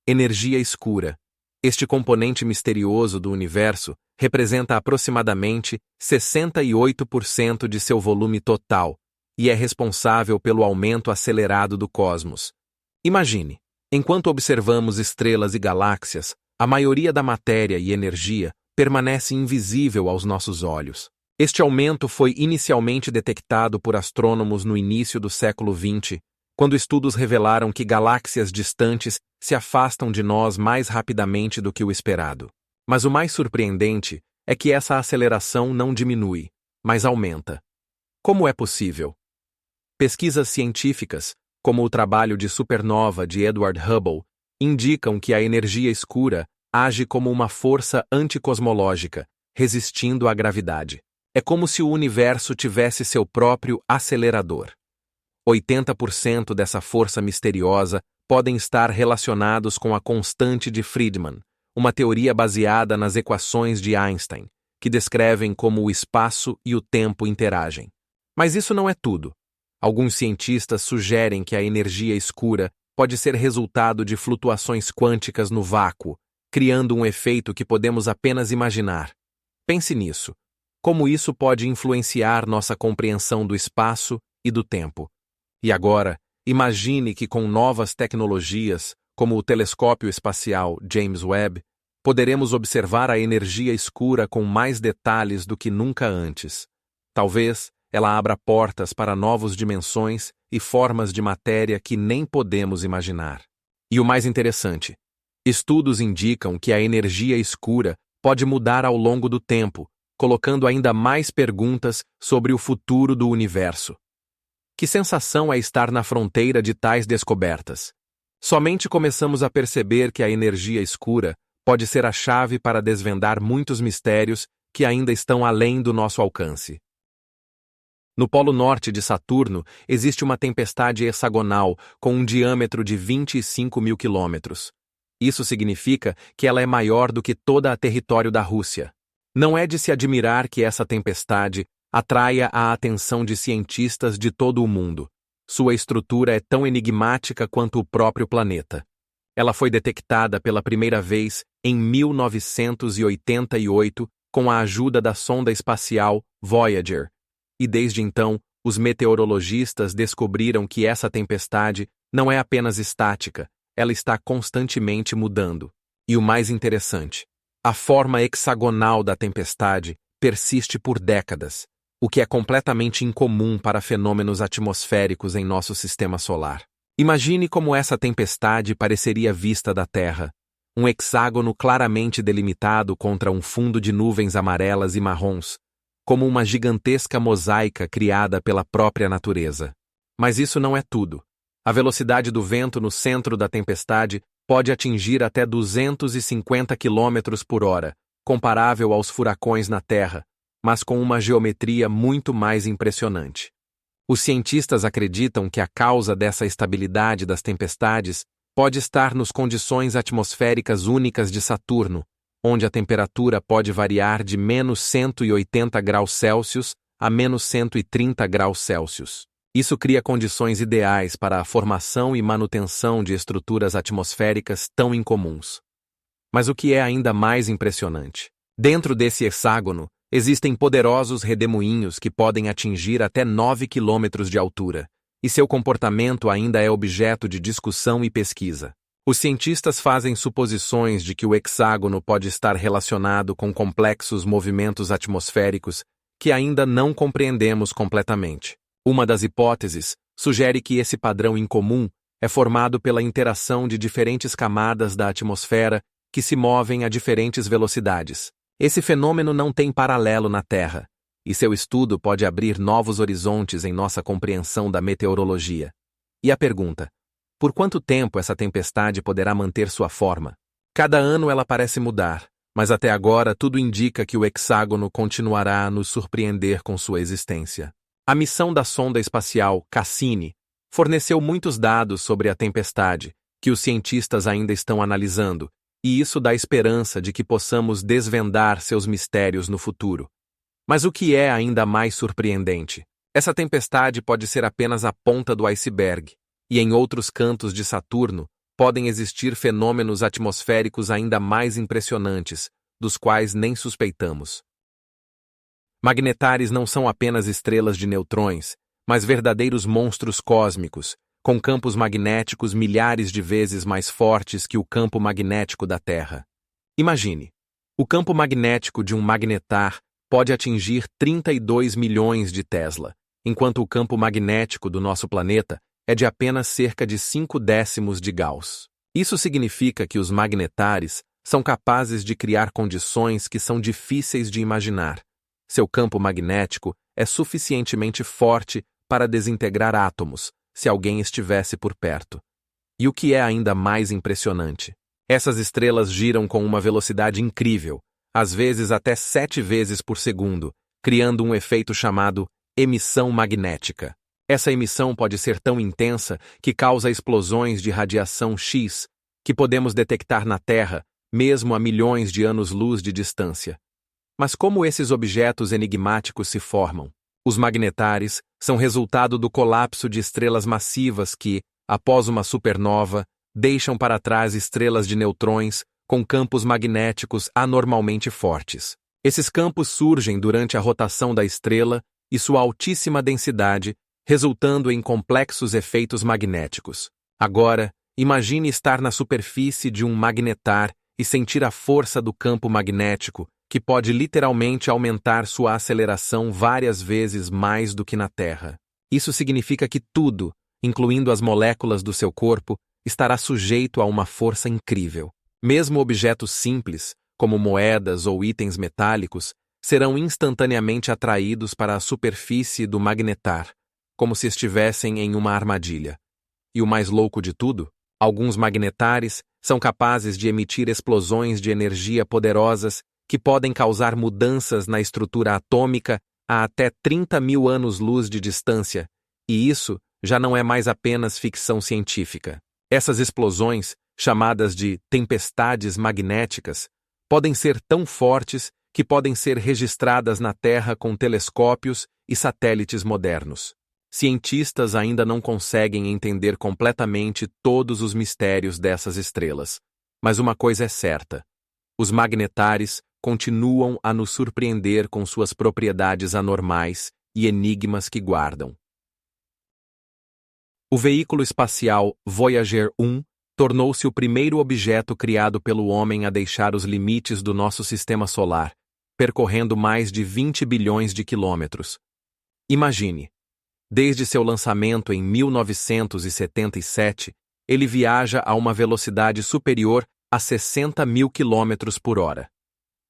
Energia escura. Este componente misterioso do universo representa aproximadamente 68% de seu volume total e é responsável pelo aumento acelerado do cosmos. Imagine, enquanto observamos estrelas e galáxias, a maioria da matéria e energia permanece invisível aos nossos olhos. Este aumento foi inicialmente detectado por astrônomos no início do século XX, quando estudos revelaram que galáxias distantes se afastam de nós mais rapidamente do que o esperado. Mas o mais surpreendente é que essa aceleração não diminui, mas aumenta. Como é possível? Pesquisas científicas, como o trabalho de supernova de Edward Hubble, indicam que a energia escura age como uma força anticosmológica, resistindo à gravidade. É como se o universo tivesse seu próprio acelerador. 80% dessa força misteriosa podem estar relacionados com a constante de Friedmann, uma teoria baseada nas equações de Einstein, que descrevem como o espaço e o tempo interagem. Mas isso não é tudo. Alguns cientistas sugerem que a energia escura pode ser resultado de flutuações quânticas no vácuo, criando um efeito que podemos apenas imaginar. Pense nisso. Como isso pode influenciar nossa compreensão do espaço e do tempo? E agora, imagine que com novas tecnologias, como o telescópio espacial James Webb, poderemos observar a energia escura com mais detalhes do que nunca antes. Talvez ela abra portas para novas dimensões e formas de matéria que nem podemos imaginar. E o mais interessante, estudos indicam que a energia escura pode mudar ao longo do tempo, colocando ainda mais perguntas sobre o futuro do universo. Que sensação é estar na fronteira de tais descobertas? Somente começamos a perceber que a energia escura pode ser a chave para desvendar muitos mistérios que ainda estão além do nosso alcance. No polo norte de Saturno existe uma tempestade hexagonal com um diâmetro de 25 mil quilômetros. Isso significa que ela é maior do que todo o território da Rússia. Não é de se admirar que essa tempestade atraia a atenção de cientistas de todo o mundo. Sua estrutura é tão enigmática quanto o próprio planeta. Ela foi detectada pela primeira vez em 1988 com a ajuda da sonda espacial Voyager, e desde então, os meteorologistas descobriram que essa tempestade não é apenas estática, ela está constantemente mudando. E o mais interessante, a forma hexagonal da tempestade persiste por décadas, o que é completamente incomum para fenômenos atmosféricos em nosso sistema solar. Imagine como essa tempestade pareceria vista da Terra, um hexágono claramente delimitado contra um fundo de nuvens amarelas e marrons, como uma gigantesca mosaica criada pela própria natureza. Mas isso não é tudo. A velocidade do vento no centro da tempestade pode atingir até 250 km por hora, comparável aos furacões na Terra, mas com uma geometria muito mais impressionante. Os cientistas acreditam que a causa dessa estabilidade das tempestades pode estar nas condições atmosféricas únicas de Saturno, onde a temperatura pode variar de menos 180 graus Celsius a menos 130 graus Celsius. Isso cria condições ideais para a formação e manutenção de estruturas atmosféricas tão incomuns. Mas o que é ainda mais impressionante? Dentro desse hexágono, existem poderosos redemoinhos que podem atingir até 9 quilômetros de altura, e seu comportamento ainda é objeto de discussão e pesquisa. Os cientistas fazem suposições de que o hexágono pode estar relacionado com complexos movimentos atmosféricos que ainda não compreendemos completamente. Uma das hipóteses sugere que esse padrão incomum é formado pela interação de diferentes camadas da atmosfera que se movem a diferentes velocidades. Esse fenômeno não tem paralelo na Terra, e seu estudo pode abrir novos horizontes em nossa compreensão da meteorologia. E a pergunta: por quanto tempo essa tempestade poderá manter sua forma? Cada ano ela parece mudar, mas até agora tudo indica que o hexágono continuará a nos surpreender com sua existência. A missão da sonda espacial Cassini forneceu muitos dados sobre a tempestade, que os cientistas ainda estão analisando, e isso dá esperança de que possamos desvendar seus mistérios no futuro. Mas o que é ainda mais surpreendente? Essa tempestade pode ser apenas a ponta do iceberg, e em outros cantos de Saturno, podem existir fenômenos atmosféricos ainda mais impressionantes, dos quais nem suspeitamos. Magnetares não são apenas estrelas de neutrões, mas verdadeiros monstros cósmicos, com campos magnéticos milhares de vezes mais fortes que o campo magnético da Terra. Imagine, o campo magnético de um magnetar pode atingir 32 milhões de Tesla, enquanto o campo magnético do nosso planeta é de apenas cerca de 0,5 de Gauss. Isso significa que os magnetares são capazes de criar condições que são difíceis de imaginar. Seu campo magnético é suficientemente forte para desintegrar átomos, se alguém estivesse por perto. E o que é ainda mais impressionante? Essas estrelas giram com uma velocidade incrível, às vezes até 7 vezes por segundo, criando um efeito chamado emissão magnética. Essa emissão pode ser tão intensa que causa explosões de radiação X, que podemos detectar na Terra, mesmo a milhões de anos-luz de distância. Mas como esses objetos enigmáticos se formam? Os magnetares são resultado do colapso de estrelas massivas que, após uma supernova, deixam para trás estrelas de neutrões com campos magnéticos anormalmente fortes. Esses campos surgem durante a rotação da estrela e sua altíssima densidade, resultando em complexos efeitos magnéticos. Agora, imagine estar na superfície de um magnetar e sentir a força do campo magnético, que pode literalmente aumentar sua aceleração várias vezes mais do que na Terra. Isso significa que tudo, incluindo as moléculas do seu corpo, estará sujeito a uma força incrível. Mesmo objetos simples, como moedas ou itens metálicos, serão instantaneamente atraídos para a superfície do magnetar, como se estivessem em uma armadilha. E o mais louco de tudo, alguns magnetares são capazes de emitir explosões de energia poderosas que podem causar mudanças na estrutura atômica a até 30 mil anos-luz de distância, e isso já não é mais apenas ficção científica. Essas explosões, chamadas de tempestades magnéticas, podem ser tão fortes que podem ser registradas na Terra com telescópios e satélites modernos. Cientistas ainda não conseguem entender completamente todos os mistérios dessas estrelas, mas uma coisa é certa: os magnetares continuam a nos surpreender com suas propriedades anormais e enigmas que guardam. O veículo espacial Voyager 1 tornou-se o primeiro objeto criado pelo homem a deixar os limites do nosso sistema solar, percorrendo mais de 20 bilhões de quilômetros. Imagine, desde seu lançamento em 1977, ele viaja a uma velocidade superior a 60 mil quilômetros por hora.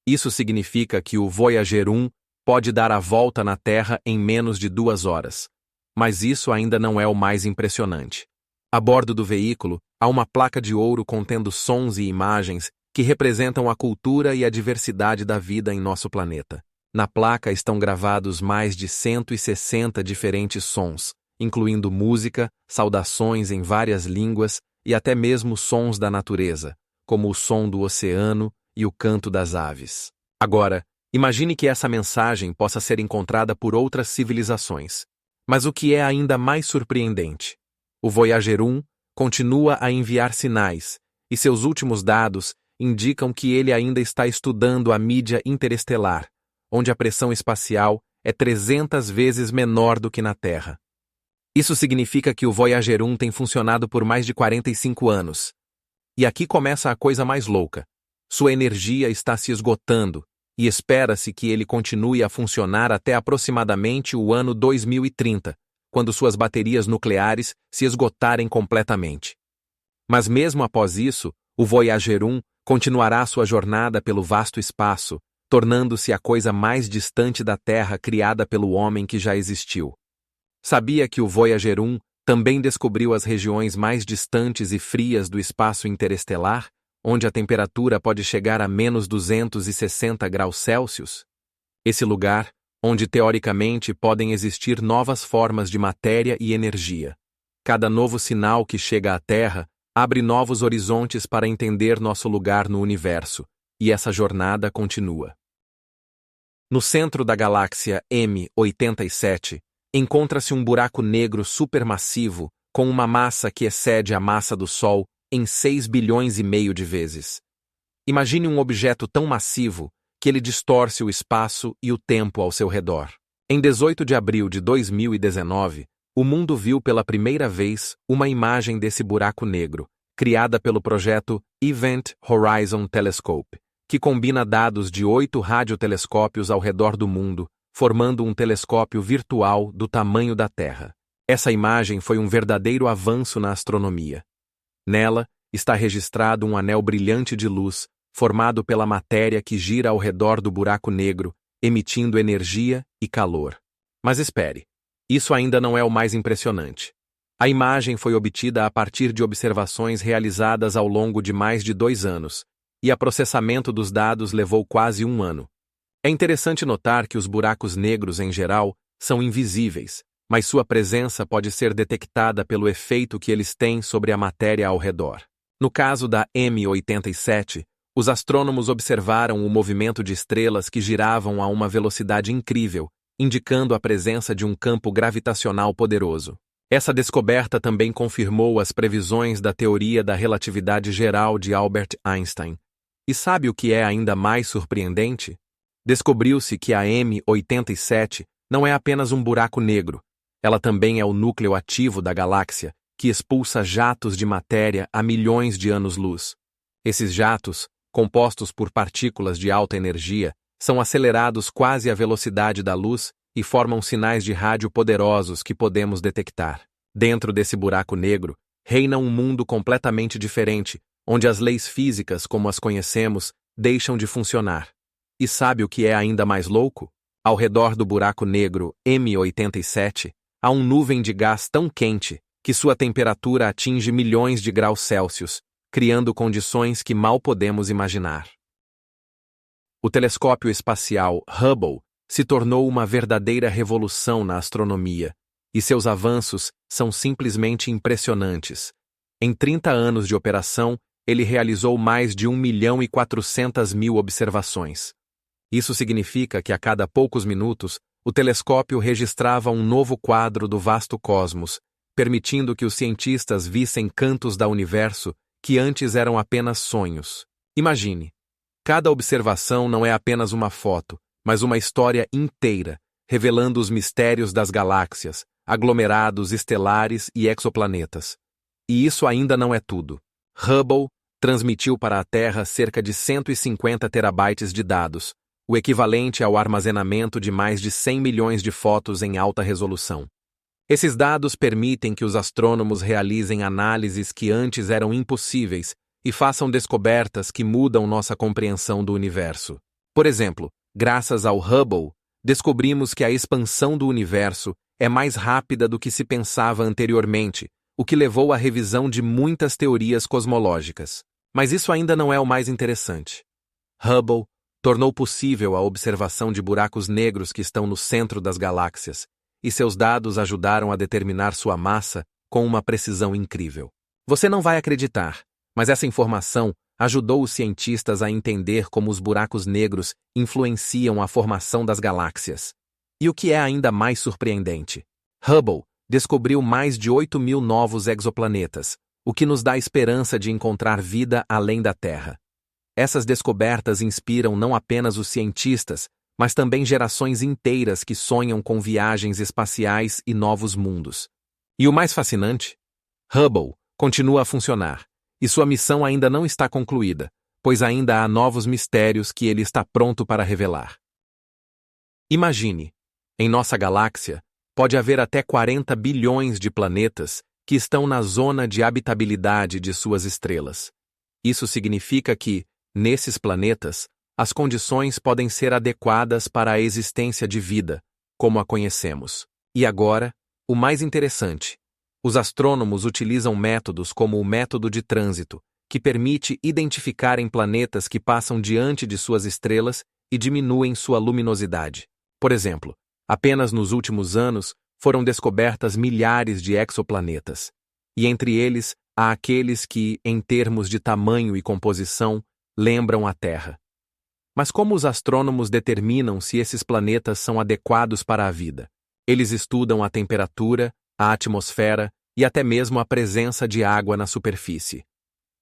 Isso significa que o Voyager 1 pode dar a volta na Terra em menos de 2 horas. Mas isso ainda não é o mais impressionante. A bordo do veículo, há uma placa de ouro contendo sons e imagens que representam a cultura e a diversidade da vida em nosso planeta. Na placa estão gravados mais de 160 diferentes sons, incluindo música, saudações em várias línguas e até mesmo sons da natureza, como o som do oceano e o canto das aves. Agora, imagine que essa mensagem possa ser encontrada por outras civilizações. Mas o que é ainda mais surpreendente? O Voyager 1 continua a enviar sinais, e seus últimos dados indicam que ele ainda está estudando a mídia interestelar, onde a pressão espacial é 300 vezes menor do que na Terra. Isso significa que o Voyager 1 tem funcionado por mais de 45 anos. E aqui começa a coisa mais louca. Sua energia está se esgotando, e espera-se que ele continue a funcionar até aproximadamente o ano 2030, quando suas baterias nucleares se esgotarem completamente. Mas mesmo após isso, o Voyager 1 continuará sua jornada pelo vasto espaço, tornando-se a coisa mais distante da Terra criada pelo homem que já existiu. Sabia que o Voyager 1 também descobriu as regiões mais distantes e frias do espaço interestelar, onde a temperatura pode chegar a menos 260 graus Celsius? Esse lugar, onde teoricamente podem existir novas formas de matéria e energia. Cada novo sinal que chega à Terra abre novos horizontes para entender nosso lugar no universo, e essa jornada continua. No centro da galáxia M87, encontra-se um buraco negro supermassivo com uma massa que excede a massa do Sol em 6,5 bilhões de vezes. Imagine um objeto tão massivo que ele distorce o espaço e o tempo ao seu redor. Em 18 de abril de 2019, o mundo viu pela primeira vez uma imagem desse buraco negro, criada pelo projeto Event Horizon Telescope, que combina dados de 8 radiotelescópios ao redor do mundo, formando um telescópio virtual do tamanho da Terra. Essa imagem foi um verdadeiro avanço na astronomia. Nela, está registrado um anel brilhante de luz, formado pela matéria que gira ao redor do buraco negro, emitindo energia e calor. Mas espere, isso ainda não é o mais impressionante. A imagem foi obtida a partir de observações realizadas ao longo de mais de 2 anos, e o processamento dos dados levou quase 1 ano. É interessante notar que os buracos negros, em geral, são invisíveis, mas sua presença pode ser detectada pelo efeito que eles têm sobre a matéria ao redor. No caso da M87, os astrônomos observaram o movimento de estrelas que giravam a uma velocidade incrível, indicando a presença de um campo gravitacional poderoso. Essa descoberta também confirmou as previsões da teoria da relatividade geral de Albert Einstein. E sabe o que é ainda mais surpreendente? Descobriu-se que a M87 não é apenas um buraco negro, ela também é o núcleo ativo da galáxia, que expulsa jatos de matéria a milhões de anos-luz. Esses jatos, compostos por partículas de alta energia, são acelerados quase à velocidade da luz e formam sinais de rádio poderosos que podemos detectar. Dentro desse buraco negro, reina um mundo completamente diferente, onde as leis físicas, como as conhecemos, deixam de funcionar. E sabe o que é ainda mais louco? Ao redor do buraco negro M87, há uma nuvem de gás tão quente que sua temperatura atinge milhões de graus Celsius, criando condições que mal podemos imaginar. O telescópio espacial Hubble se tornou uma verdadeira revolução na astronomia, e seus avanços são simplesmente impressionantes. Em 30 anos de operação, ele realizou mais de 1.400.000 observações. Isso significa que a cada poucos minutos, o telescópio registrava um novo quadro do vasto cosmos, permitindo que os cientistas vissem cantos do universo que antes eram apenas sonhos. Imagine, cada observação não é apenas uma foto, mas uma história inteira, revelando os mistérios das galáxias, aglomerados estelares e exoplanetas. E isso ainda não é tudo. Hubble transmitiu para a Terra cerca de 150 terabytes de dados, o equivalente ao armazenamento de mais de 100 milhões de fotos em alta resolução. Esses dados permitem que os astrônomos realizem análises que antes eram impossíveis e façam descobertas que mudam nossa compreensão do universo. Por exemplo, graças ao Hubble, descobrimos que a expansão do universo é mais rápida do que se pensava anteriormente, o que levou à revisão de muitas teorias cosmológicas. Mas isso ainda não é o mais interessante. Hubble tornou possível a observação de buracos negros que estão no centro das galáxias, e seus dados ajudaram a determinar sua massa com uma precisão incrível. Você não vai acreditar, mas essa informação ajudou os cientistas a entender como os buracos negros influenciam a formação das galáxias. E o que é ainda mais surpreendente? Hubble descobriu mais de 8.000 novos exoplanetas, o que nos dá esperança de encontrar vida além da Terra. Essas descobertas inspiram não apenas os cientistas, mas também gerações inteiras que sonham com viagens espaciais e novos mundos. E o mais fascinante? Hubble continua a funcionar, e sua missão ainda não está concluída, pois ainda há novos mistérios que ele está pronto para revelar. Imagine, em nossa galáxia, pode haver até 40 bilhões de planetas que estão na zona de habitabilidade de suas estrelas. Isso significa que, nesses planetas, as condições podem ser adequadas para a existência de vida, como a conhecemos. E agora, o mais interessante. Os astrônomos utilizam métodos como o método de trânsito, que permite identificarem planetas que passam diante de suas estrelas e diminuem sua luminosidade. Por exemplo, apenas nos últimos anos foram descobertas milhares de exoplanetas. E entre eles, há aqueles que, em termos de tamanho e composição, lembram a Terra. Mas como os astrônomos determinam se esses planetas são adequados para a vida? Eles estudam a temperatura, a atmosfera e até mesmo a presença de água na superfície.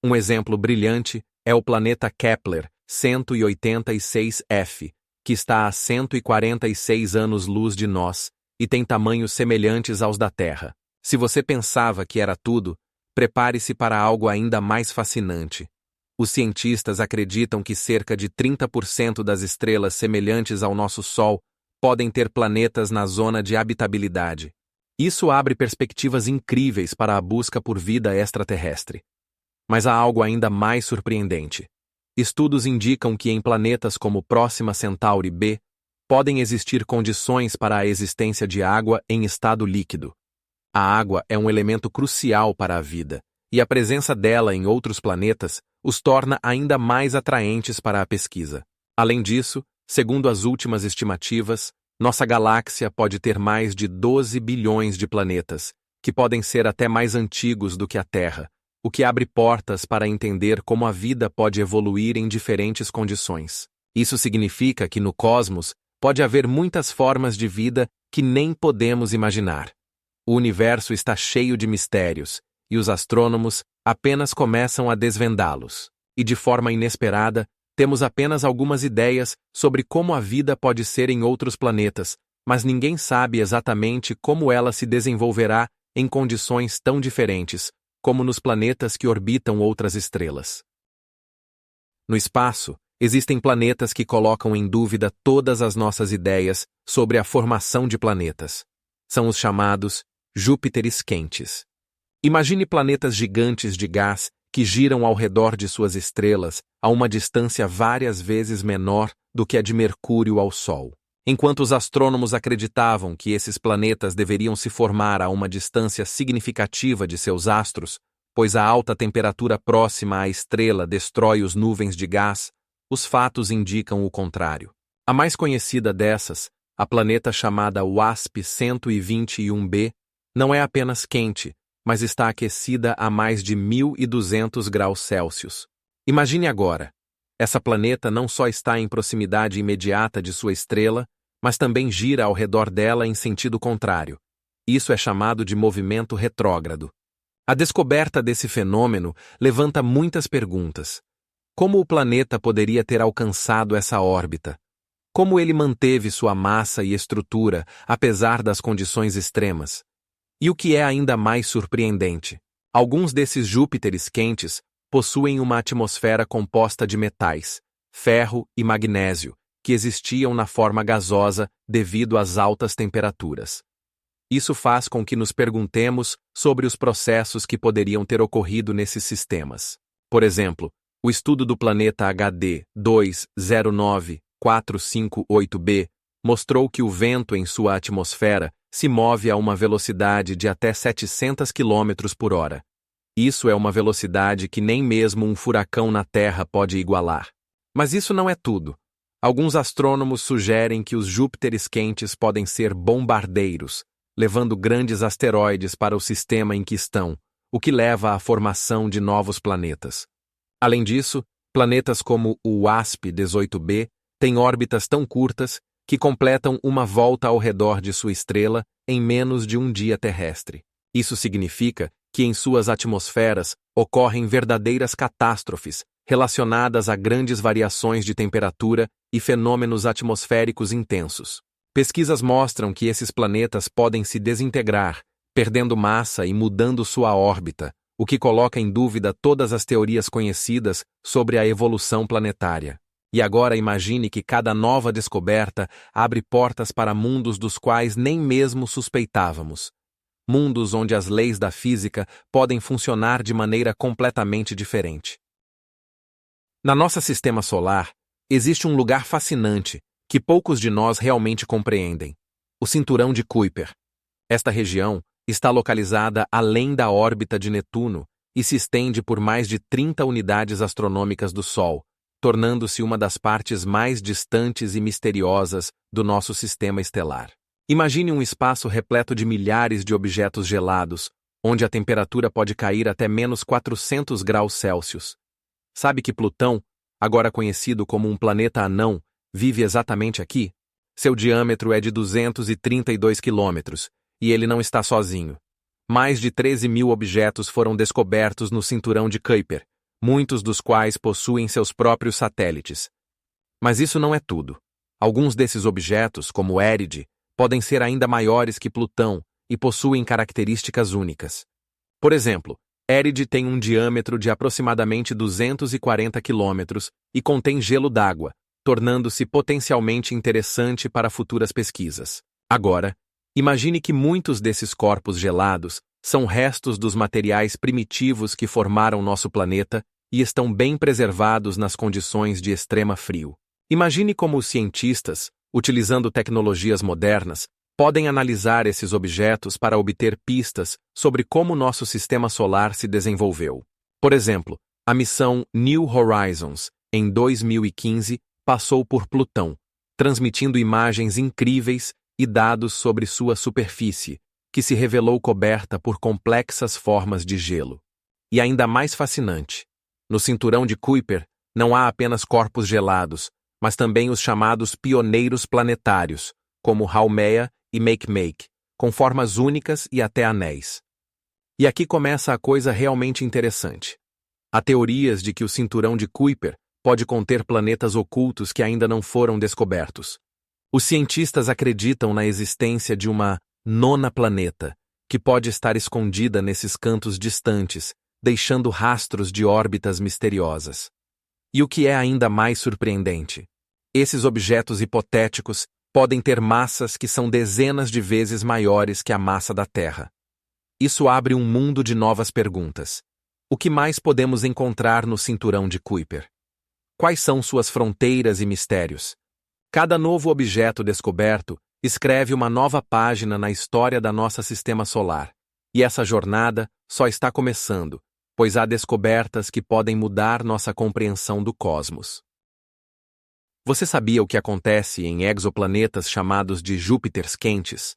Um exemplo brilhante é o planeta Kepler 186f, que está a 146 anos-luz de nós e tem tamanhos semelhantes aos da Terra. Se você pensava que era tudo, prepare-se para algo ainda mais fascinante. Os cientistas acreditam que cerca de 30% das estrelas semelhantes ao nosso Sol podem ter planetas na zona de habitabilidade. Isso abre perspectivas incríveis para a busca por vida extraterrestre. Mas há algo ainda mais surpreendente. Estudos indicam que em planetas como Próxima Centauri b, podem existir condições para a existência de água em estado líquido. A água é um elemento crucial para a vida, e a presença dela em outros planetas os torna ainda mais atraentes para a pesquisa. Além disso, segundo as últimas estimativas, nossa galáxia pode ter mais de 12 bilhões de planetas, que podem ser até mais antigos do que a Terra, o que abre portas para entender como a vida pode evoluir em diferentes condições. Isso significa que no cosmos pode haver muitas formas de vida que nem podemos imaginar. O universo está cheio de mistérios, e os astrônomos apenas começam a desvendá-los. E de forma inesperada, temos apenas algumas ideias sobre como a vida pode ser em outros planetas, mas ninguém sabe exatamente como ela se desenvolverá em condições tão diferentes, como nos planetas que orbitam outras estrelas. No espaço, existem planetas que colocam em dúvida todas as nossas ideias sobre a formação de planetas. São os chamados Júpiteres quentes. Imagine planetas gigantes de gás que giram ao redor de suas estrelas a uma distância várias vezes menor do que a de Mercúrio ao Sol. Enquanto os astrônomos acreditavam que esses planetas deveriam se formar a uma distância significativa de seus astros, pois a alta temperatura próxima à estrela destrói os nuvens de gás, os fatos indicam o contrário. A mais conhecida dessas, a planeta chamada WASP-121b, não é apenas quente, mas está aquecida a mais de 1.200 graus Celsius. Imagine agora, essa planeta não só está em proximidade imediata de sua estrela, mas também gira ao redor dela em sentido contrário. Isso é chamado de movimento retrógrado. A descoberta desse fenômeno levanta muitas perguntas. Como o planeta poderia ter alcançado essa órbita? Como ele manteve sua massa e estrutura, apesar das condições extremas? E o que é ainda mais surpreendente, alguns desses Júpiteres quentes possuem uma atmosfera composta de metais, ferro e magnésio, que existiam na forma gasosa devido às altas temperaturas. Isso faz com que nos perguntemos sobre os processos que poderiam ter ocorrido nesses sistemas. Por exemplo, o estudo do planeta HD 209458b mostrou que o vento em sua atmosfera se move a uma velocidade de até 700 km por hora. Isso é uma velocidade que nem mesmo um furacão na Terra pode igualar. Mas isso não é tudo. Alguns astrônomos sugerem que os Júpiteres quentes podem ser bombardeiros, levando grandes asteroides para o sistema em que estão, o que leva à formação de novos planetas. Além disso, planetas como o WASP-18b têm órbitas tão curtas que completam uma volta ao redor de sua estrela em menos de um dia terrestre. Isso significa que em suas atmosferas ocorrem verdadeiras catástrofes relacionadas a grandes variações de temperatura e fenômenos atmosféricos intensos. Pesquisas mostram que esses planetas podem se desintegrar, perdendo massa e mudando sua órbita, o que coloca em dúvida todas as teorias conhecidas sobre a evolução planetária. E agora imagine que cada nova descoberta abre portas para mundos dos quais nem mesmo suspeitávamos. Mundos onde as leis da física podem funcionar de maneira completamente diferente. Na nosso sistema solar, existe um lugar fascinante que poucos de nós realmente compreendem: o cinturão de Kuiper. Esta região está localizada além da órbita de Netuno e se estende por mais de 30 unidades astronômicas do Sol, tornando-se uma das partes mais distantes e misteriosas do nosso sistema estelar. Imagine um espaço repleto de milhares de objetos gelados, onde a temperatura pode cair até menos 400 graus Celsius. Sabe que Plutão, agora conhecido como um planeta anão, vive exatamente aqui? Seu diâmetro é de 232 quilômetros, e ele não está sozinho. Mais de 13 mil objetos foram descobertos no cinturão de Kuiper, muitos dos quais possuem seus próprios satélites. Mas isso não é tudo. Alguns desses objetos, como Erid, podem ser ainda maiores que Plutão e possuem características únicas. Por exemplo, Erid tem um diâmetro de aproximadamente 240 quilômetros e contém gelo d'água, tornando-se potencialmente interessante para futuras pesquisas. Agora, imagine que muitos desses corpos gelados são restos dos materiais primitivos que formaram nosso planeta e estão bem preservados nas condições de extrema frio. Imagine como os cientistas, utilizando tecnologias modernas, podem analisar esses objetos para obter pistas sobre como nosso sistema solar se desenvolveu. Por exemplo, a missão New Horizons, em 2015, passou por Plutão, transmitindo imagens incríveis e dados sobre sua superfície, que se revelou coberta por complexas formas de gelo. E ainda mais fascinante, no cinturão de Kuiper não há apenas corpos gelados, mas também os chamados pioneiros planetários, como Haumea e Makemake, com formas únicas e até anéis. E aqui começa a coisa realmente interessante. Há teorias de que o cinturão de Kuiper pode conter planetas ocultos que ainda não foram descobertos. Os cientistas acreditam na existência de uma nona planeta, que pode estar escondida nesses cantos distantes, deixando rastros de órbitas misteriosas. E o que é ainda mais surpreendente? Esses objetos hipotéticos podem ter massas que são dezenas de vezes maiores que a massa da Terra. Isso abre um mundo de novas perguntas. O que mais podemos encontrar no cinturão de Kuiper? Quais são suas fronteiras e mistérios? Cada novo objeto descoberto escreve uma nova página na história da nossa sistema solar. E essa jornada só está começando, pois há descobertas que podem mudar nossa compreensão do cosmos. Você sabia o que acontece em exoplanetas chamados de Júpiters quentes?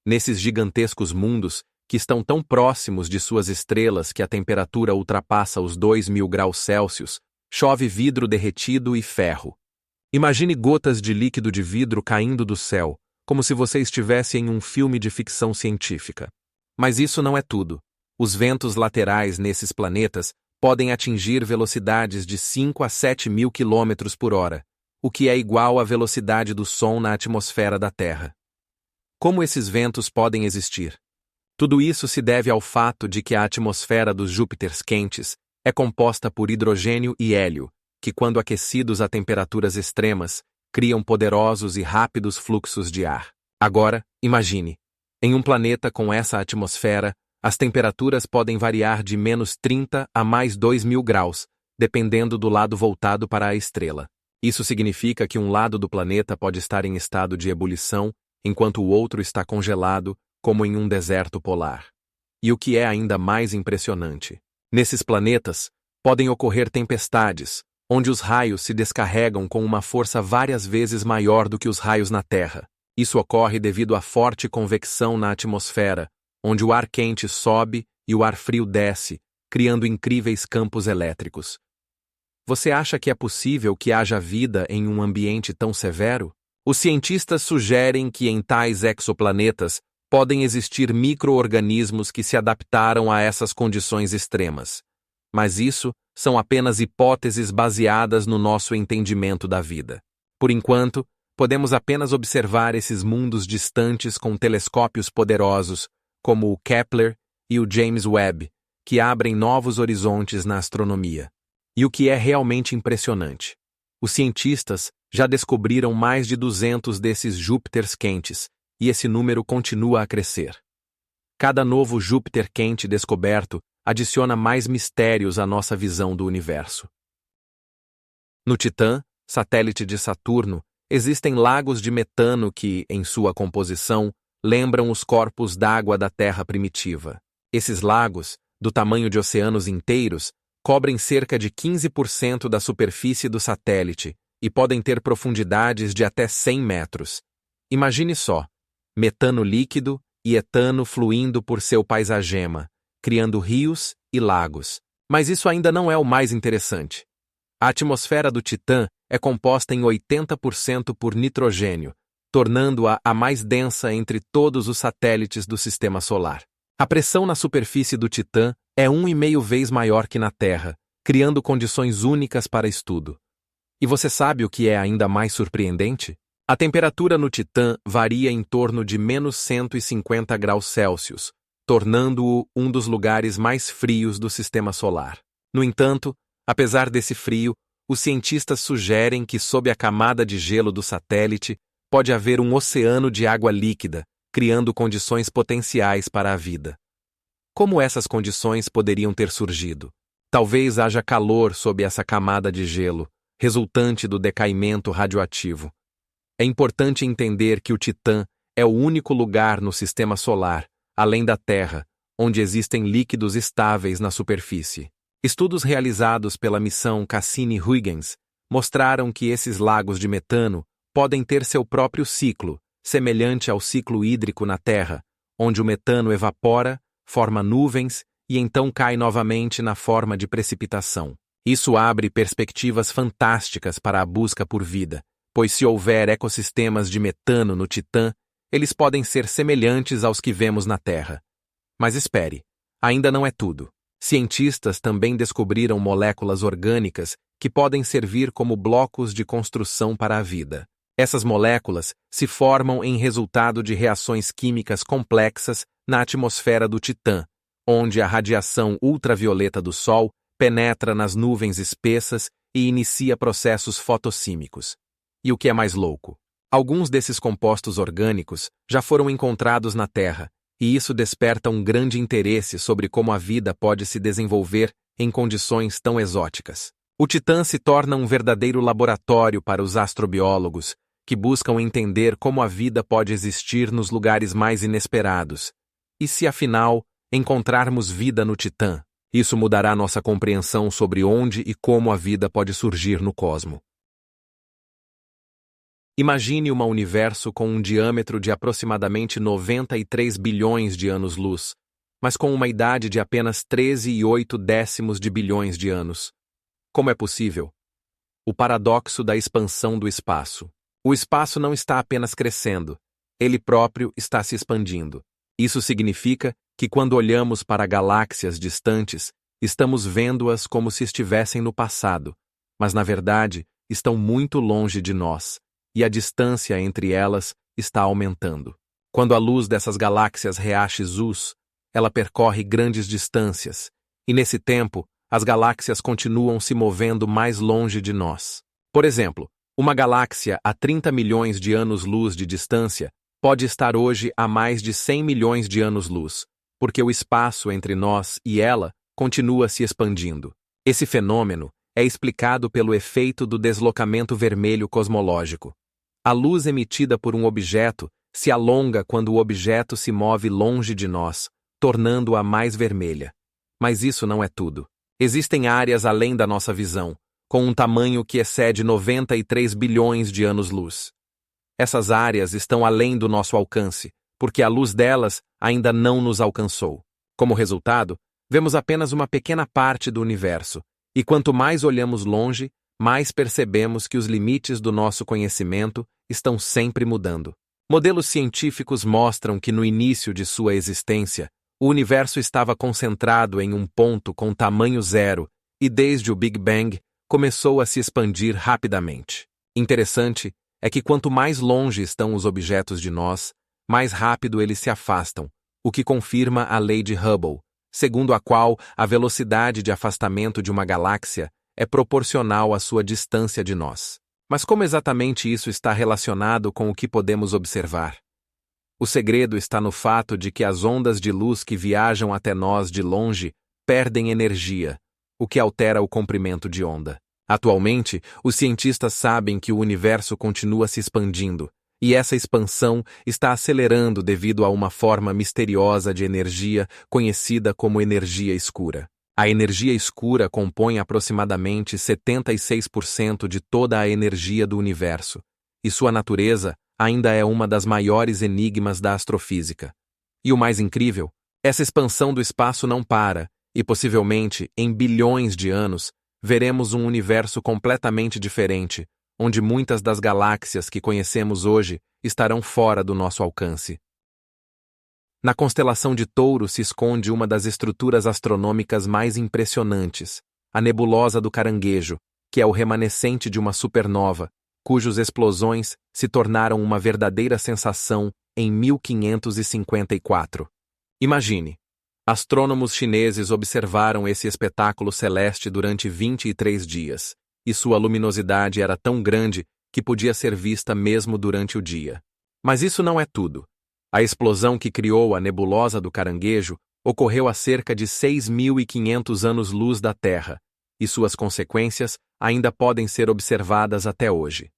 Nesses gigantescos mundos, que estão tão próximos de suas estrelas que a temperatura ultrapassa os 2.000 graus Celsius, chove vidro derretido e ferro. Imagine gotas de líquido de vidro caindo do céu, como se você estivesse em um filme de ficção científica. Mas isso não é tudo. Os ventos laterais nesses planetas podem atingir velocidades de 5 a 7 mil quilômetros por hora, o que é igual à velocidade do som na atmosfera da Terra. Como esses ventos podem existir? Tudo isso se deve ao fato de que a atmosfera dos Júpiters quentes é composta por hidrogênio e hélio, que, quando aquecidos a temperaturas extremas, criam poderosos e rápidos fluxos de ar. Agora, imagine, em um planeta com essa atmosfera, as temperaturas podem variar de menos 30 a mais 2.000 graus, dependendo do lado voltado para a estrela. Isso significa que um lado do planeta pode estar em estado de ebulição, enquanto o outro está congelado, como em um deserto polar. E o que é ainda mais impressionante, nesses planetas, podem ocorrer tempestades, onde os raios se descarregam com uma força várias vezes maior do que os raios na Terra. Isso ocorre devido à forte convecção na atmosfera, onde o ar quente sobe e o ar frio desce, criando incríveis campos elétricos. Você acha que é possível que haja vida em um ambiente tão severo? Os cientistas sugerem que em tais exoplanetas podem existir micro-organismos que se adaptaram a essas condições extremas. Mas isso são apenas hipóteses baseadas no nosso entendimento da vida. Por enquanto, podemos apenas observar esses mundos distantes com telescópios poderosos, como o Kepler e o James Webb, que abrem novos horizontes na astronomia. E o que é realmente impressionante, os cientistas já descobriram mais de 200 desses Júpiters quentes, e esse número continua a crescer. Cada novo Júpiter quente descoberto adiciona mais mistérios à nossa visão do universo. No Titã, satélite de Saturno, existem lagos de metano que, em sua composição, lembram os corpos d'água da Terra primitiva. Esses lagos, do tamanho de oceanos inteiros, cobrem cerca de 15% da superfície do satélite e podem ter profundidades de até 100 metros. Imagine só, metano líquido e etano fluindo por seu paisagema, criando rios e lagos. Mas isso ainda não é o mais interessante. A atmosfera do Titã é composta em 80% por nitrogênio, tornando-a a mais densa entre todos os satélites do Sistema Solar. A pressão na superfície do Titã é 1,5 vezes maior que na Terra, criando condições únicas para estudo. E você sabe o que é ainda mais surpreendente? A temperatura no Titã varia em torno de menos 150 graus Celsius, tornando-o um dos lugares mais frios do Sistema Solar. No entanto, apesar desse frio, os cientistas sugerem que sob a camada de gelo do satélite pode haver um oceano de água líquida, criando condições potenciais para a vida. Como essas condições poderiam ter surgido? Talvez haja calor sob essa camada de gelo, resultante do decaimento radioativo. É importante entender que o Titã é o único lugar no Sistema Solar, além da Terra, onde existem líquidos estáveis na superfície. Estudos realizados pela missão Cassini-Huygens mostraram que esses lagos de metano podem ter seu próprio ciclo, semelhante ao ciclo hídrico na Terra, onde o metano evapora, forma nuvens e então cai novamente na forma de precipitação. Isso abre perspectivas fantásticas para a busca por vida, pois se houver ecossistemas de metano no Titã, eles podem ser semelhantes aos que vemos na Terra. Mas espere, ainda não é tudo. Cientistas também descobriram moléculas orgânicas que podem servir como blocos de construção para a vida. Essas moléculas se formam em resultado de reações químicas complexas na atmosfera do Titã, onde a radiação ultravioleta do Sol penetra nas nuvens espessas e inicia processos fotossímicos. E o que é mais louco? Alguns desses compostos orgânicos já foram encontrados na Terra, e isso desperta um grande interesse sobre como a vida pode se desenvolver em condições tão exóticas. O Titã se torna um verdadeiro laboratório para os astrobiólogos, que buscam entender como a vida pode existir nos lugares mais inesperados. E se, afinal, encontrarmos vida no Titã, isso mudará nossa compreensão sobre onde e como a vida pode surgir no cosmos. Imagine um universo com um diâmetro de aproximadamente 93 bilhões de anos-luz, mas com uma idade de apenas 13,8 de bilhões de anos. Como é possível? O paradoxo da expansão do espaço. O espaço não está apenas crescendo, ele próprio está se expandindo. Isso significa que quando olhamos para galáxias distantes, estamos vendo-as como se estivessem no passado, mas na verdade estão muito longe de nós, e a distância entre elas está aumentando. Quando a luz dessas galáxias reache Zeus, ela percorre grandes distâncias, e nesse tempo, as galáxias continuam se movendo mais longe de nós. Por exemplo, uma galáxia a 30 milhões de anos-luz de distância pode estar hoje a mais de 100 milhões de anos-luz, porque o espaço entre nós e ela continua se expandindo. Esse fenômeno é explicado pelo efeito do deslocamento vermelho cosmológico. A luz emitida por um objeto se alonga quando o objeto se move longe de nós, tornando-a mais vermelha. Mas isso não é tudo. Existem áreas além da nossa visão, com um tamanho que excede 93 bilhões de anos-luz. Essas áreas estão além do nosso alcance, porque a luz delas ainda não nos alcançou. Como resultado, vemos apenas uma pequena parte do universo, e quanto mais olhamos longe, mais percebemos que os limites do nosso conhecimento estão sempre mudando. Modelos científicos mostram que no início de sua existência, o universo estava concentrado em um ponto com tamanho zero e desde o Big Bang começou a se expandir rapidamente. Interessante é que quanto mais longe estão os objetos de nós, mais rápido eles se afastam, o que confirma a lei de Hubble, segundo a qual a velocidade de afastamento de uma galáxia é proporcional à sua distância de nós. Mas como exatamente isso está relacionado com o que podemos observar? O segredo está no fato de que as ondas de luz que viajam até nós de longe perdem energia, o que altera o comprimento de onda. Atualmente, os cientistas sabem que o universo continua se expandindo, e essa expansão está acelerando devido a uma forma misteriosa de energia conhecida como energia escura. A energia escura compõe aproximadamente 76% de toda a energia do universo, e sua natureza ainda é uma das maiores enigmas da astrofísica. E o mais incrível, essa expansão do espaço não para, e possivelmente, em bilhões de anos, veremos um universo completamente diferente, onde muitas das galáxias que conhecemos hoje estarão fora do nosso alcance. Na constelação de Touro se esconde uma das estruturas astronômicas mais impressionantes, a nebulosa do Caranguejo, que é o remanescente de uma supernova, cujas explosões se tornaram uma verdadeira sensação em 1554. Imagine, astrônomos chineses observaram esse espetáculo celeste durante 23 dias, e sua luminosidade era tão grande que podia ser vista mesmo durante o dia. Mas isso não é tudo. A explosão que criou a nebulosa do Caranguejo ocorreu a cerca de 6.500 anos-luz da Terra, e suas consequências ainda podem ser observadas até hoje.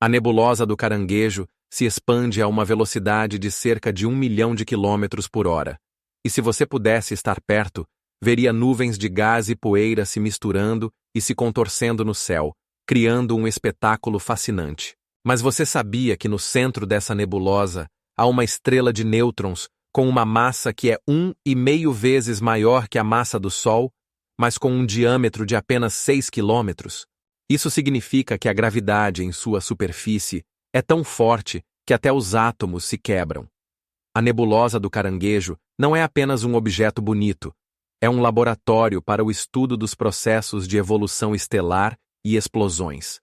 A nebulosa do Caranguejo se expande a uma velocidade de cerca de 1 milhão de quilômetros por hora, e se você pudesse estar perto, veria nuvens de gás e poeira se misturando e se contorcendo no céu, criando um espetáculo fascinante. Mas você sabia que no centro dessa nebulosa há uma estrela de nêutrons com uma massa que é 1,5 vezes maior que a massa do Sol, mas com um diâmetro de apenas 6 quilômetros? Isso significa que a gravidade em sua superfície é tão forte que até os átomos se quebram. A nebulosa do Caranguejo não é apenas um objeto bonito, é um laboratório para o estudo dos processos de evolução estelar e explosões.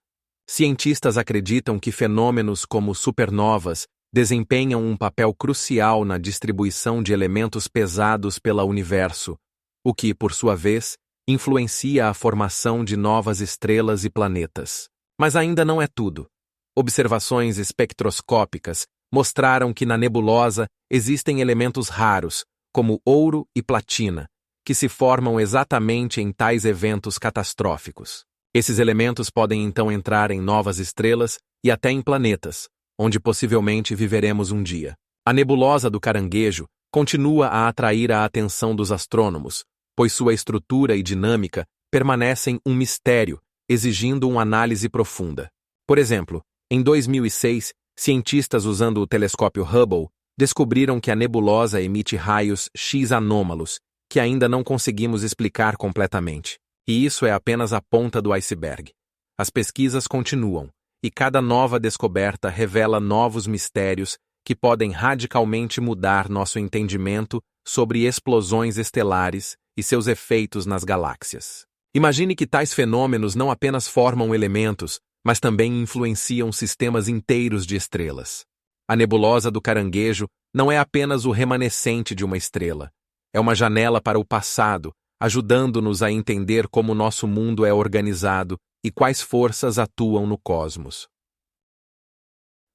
Cientistas acreditam que fenômenos como supernovas desempenham um papel crucial na distribuição de elementos pesados pelo universo, o que, por sua vez, influencia a formação de novas estrelas e planetas. Mas ainda não é tudo. Observações espectroscópicas mostraram que na nebulosa existem elementos raros, como ouro e platina, que se formam exatamente em tais eventos catastróficos. Esses elementos podem então entrar em novas estrelas e até em planetas, onde possivelmente viveremos um dia. A nebulosa do Caranguejo continua a atrair a atenção dos astrônomos, pois sua estrutura e dinâmica permanecem um mistério, exigindo uma análise profunda. Por exemplo, em 2006, cientistas usando o telescópio Hubble descobriram que a nebulosa emite raios X anômalos, que ainda não conseguimos explicar completamente. E isso é apenas a ponta do iceberg. As pesquisas continuam, e cada nova descoberta revela novos mistérios que podem radicalmente mudar nosso entendimento sobre explosões estelares e seus efeitos nas galáxias. Imagine que tais fenômenos não apenas formam elementos, mas também influenciam sistemas inteiros de estrelas. A nebulosa do Caranguejo não é apenas o remanescente de uma estrela. É uma janela para o passado, ajudando-nos a entender como nosso mundo é organizado e quais forças atuam no cosmos.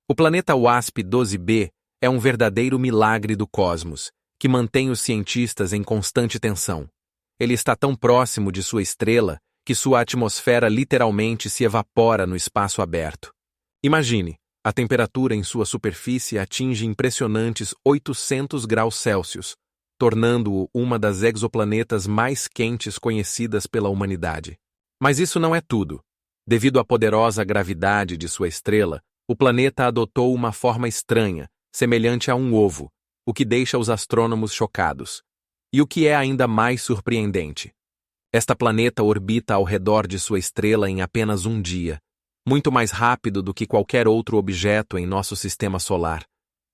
O planeta WASP-12b é um verdadeiro milagre do cosmos, que mantém os cientistas em constante tensão. Ele está tão próximo de sua estrela que sua atmosfera literalmente se evapora no espaço aberto. Imagine, a temperatura em sua superfície atinge impressionantes 800 graus Celsius, tornando-o uma das exoplanetas mais quentes conhecidas pela humanidade. Mas isso não é tudo. Devido à poderosa gravidade de sua estrela, o planeta adotou uma forma estranha, semelhante a um ovo, o que deixa os astrônomos chocados. E o que é ainda mais surpreendente? Esta planeta orbita ao redor de sua estrela em apenas um dia, muito mais rápido do que qualquer outro objeto em nosso sistema solar.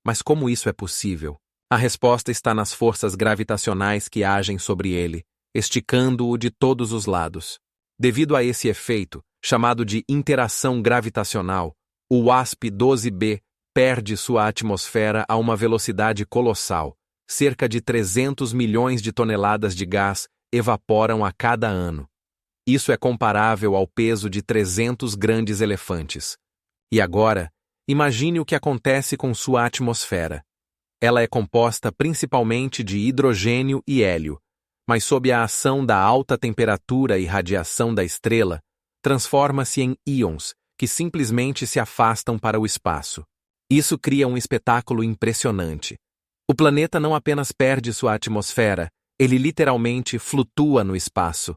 Mas como isso é possível? A resposta está nas forças gravitacionais que agem sobre ele, esticando-o de todos os lados. Devido a esse efeito, chamado de interação gravitacional, o WASP-12b perde sua atmosfera a uma velocidade colossal. Cerca de 300 milhões de toneladas de gás evaporam a cada ano. Isso é comparável ao peso de 300 grandes elefantes. E agora, imagine o que acontece com sua atmosfera. Ela é composta principalmente de hidrogênio e hélio, mas sob a ação da alta temperatura e radiação da estrela, transforma-se em íons, que simplesmente se afastam para o espaço. Isso cria um espetáculo impressionante. O planeta não apenas perde sua atmosfera, ele literalmente flutua no espaço.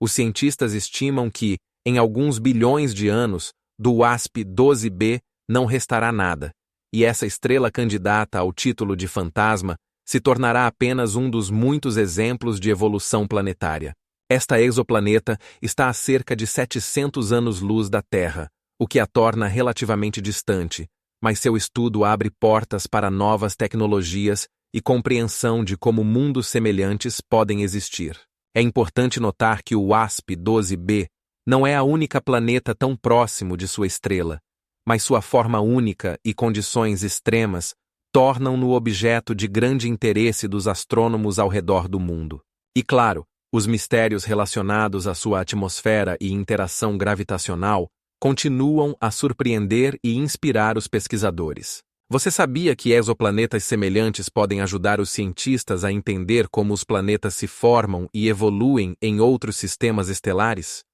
Os cientistas estimam que, em alguns bilhões de anos, do WASP-12b não restará nada, e essa estrela candidata ao título de fantasma se tornará apenas um dos muitos exemplos de evolução planetária. Esta exoplaneta está a cerca de 700 anos-luz da Terra, o que a torna relativamente distante, mas seu estudo abre portas para novas tecnologias e compreensão de como mundos semelhantes podem existir. É importante notar que o WASP-12b não é a única planeta tão próximo de sua estrela, mas sua forma única e condições extremas tornam-no objeto de grande interesse dos astrônomos ao redor do mundo. E claro, os mistérios relacionados à sua atmosfera e interação gravitacional continuam a surpreender e inspirar os pesquisadores. Você sabia que exoplanetas semelhantes podem ajudar os cientistas a entender como os planetas se formam e evoluem em outros sistemas estelares?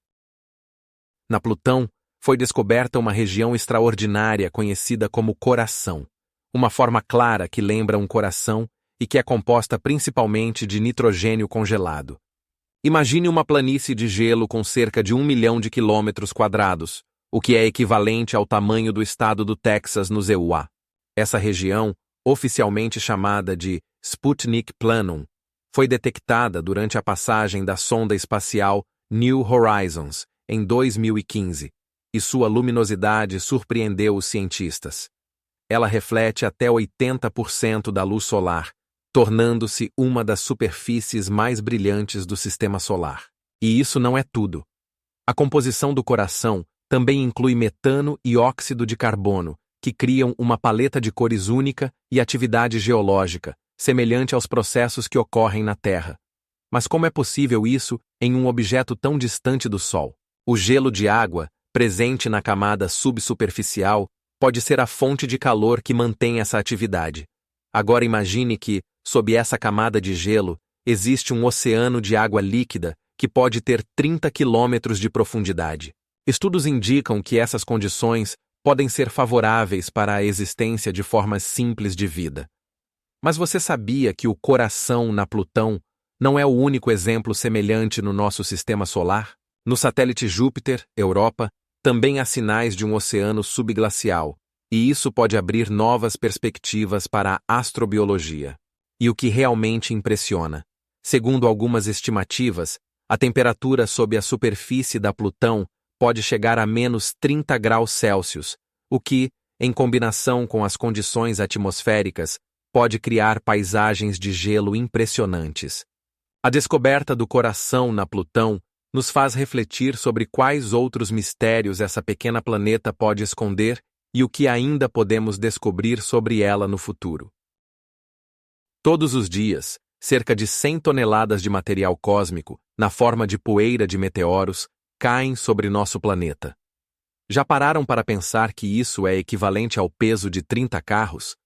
Na Plutão, foi descoberta uma região extraordinária conhecida como coração, uma forma clara que lembra um coração e que é composta principalmente de nitrogênio congelado. Imagine uma planície de gelo com cerca de 1 milhão de quilômetros quadrados, o que é equivalente ao tamanho do estado do Texas nos EUA. Essa região, oficialmente chamada de Sputnik Planum, foi detectada durante a passagem da sonda espacial New Horizons, em 2015, e sua luminosidade surpreendeu os cientistas. Ela reflete até 80% da luz solar, tornando-se uma das superfícies mais brilhantes do Sistema Solar. E isso não é tudo. A composição do coração também inclui metano e óxido de carbono, que criam uma paleta de cores única e atividade geológica, semelhante aos processos que ocorrem na Terra. Mas como é possível isso em um objeto tão distante do Sol? O gelo de água, presente na camada subsuperficial, pode ser a fonte de calor que mantém essa atividade. Agora imagine que, sob essa camada de gelo, existe um oceano de água líquida que pode ter 30 quilômetros de profundidade. Estudos indicam que essas condições podem ser favoráveis para a existência de formas simples de vida. Mas você sabia que o coração na Plutão não é o único exemplo semelhante no nosso sistema solar? No satélite Júpiter, Europa, também há sinais de um oceano subglacial, e isso pode abrir novas perspectivas para a astrobiologia. E o que realmente impressiona, segundo algumas estimativas, a temperatura sob a superfície da Plutão pode chegar a menos 30 graus Celsius, o que, em combinação com as condições atmosféricas, pode criar paisagens de gelo impressionantes. A descoberta do coração na Plutão nos faz refletir sobre quais outros mistérios essa pequena planeta pode esconder e o que ainda podemos descobrir sobre ela no futuro. Todos os dias, cerca de 100 toneladas de material cósmico, na forma de poeira de meteoros, caem sobre nosso planeta. Já pararam para pensar que isso é equivalente ao peso de 30 carros?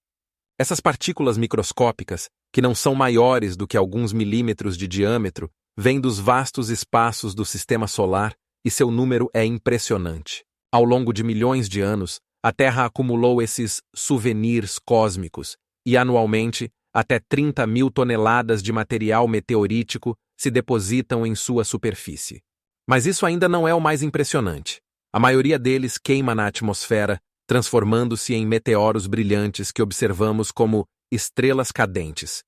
Essas partículas microscópicas, que não são maiores do que alguns milímetros de diâmetro, vêm dos vastos espaços do Sistema Solar e seu número é impressionante. Ao longo de milhões de anos, a Terra acumulou esses souvenirs cósmicos e, anualmente, até 30 mil toneladas de material meteorítico se depositam em sua superfície. Mas isso ainda não é o mais impressionante. A maioria deles queima na atmosfera, transformando-se em meteoros brilhantes que observamos como estrelas cadentes.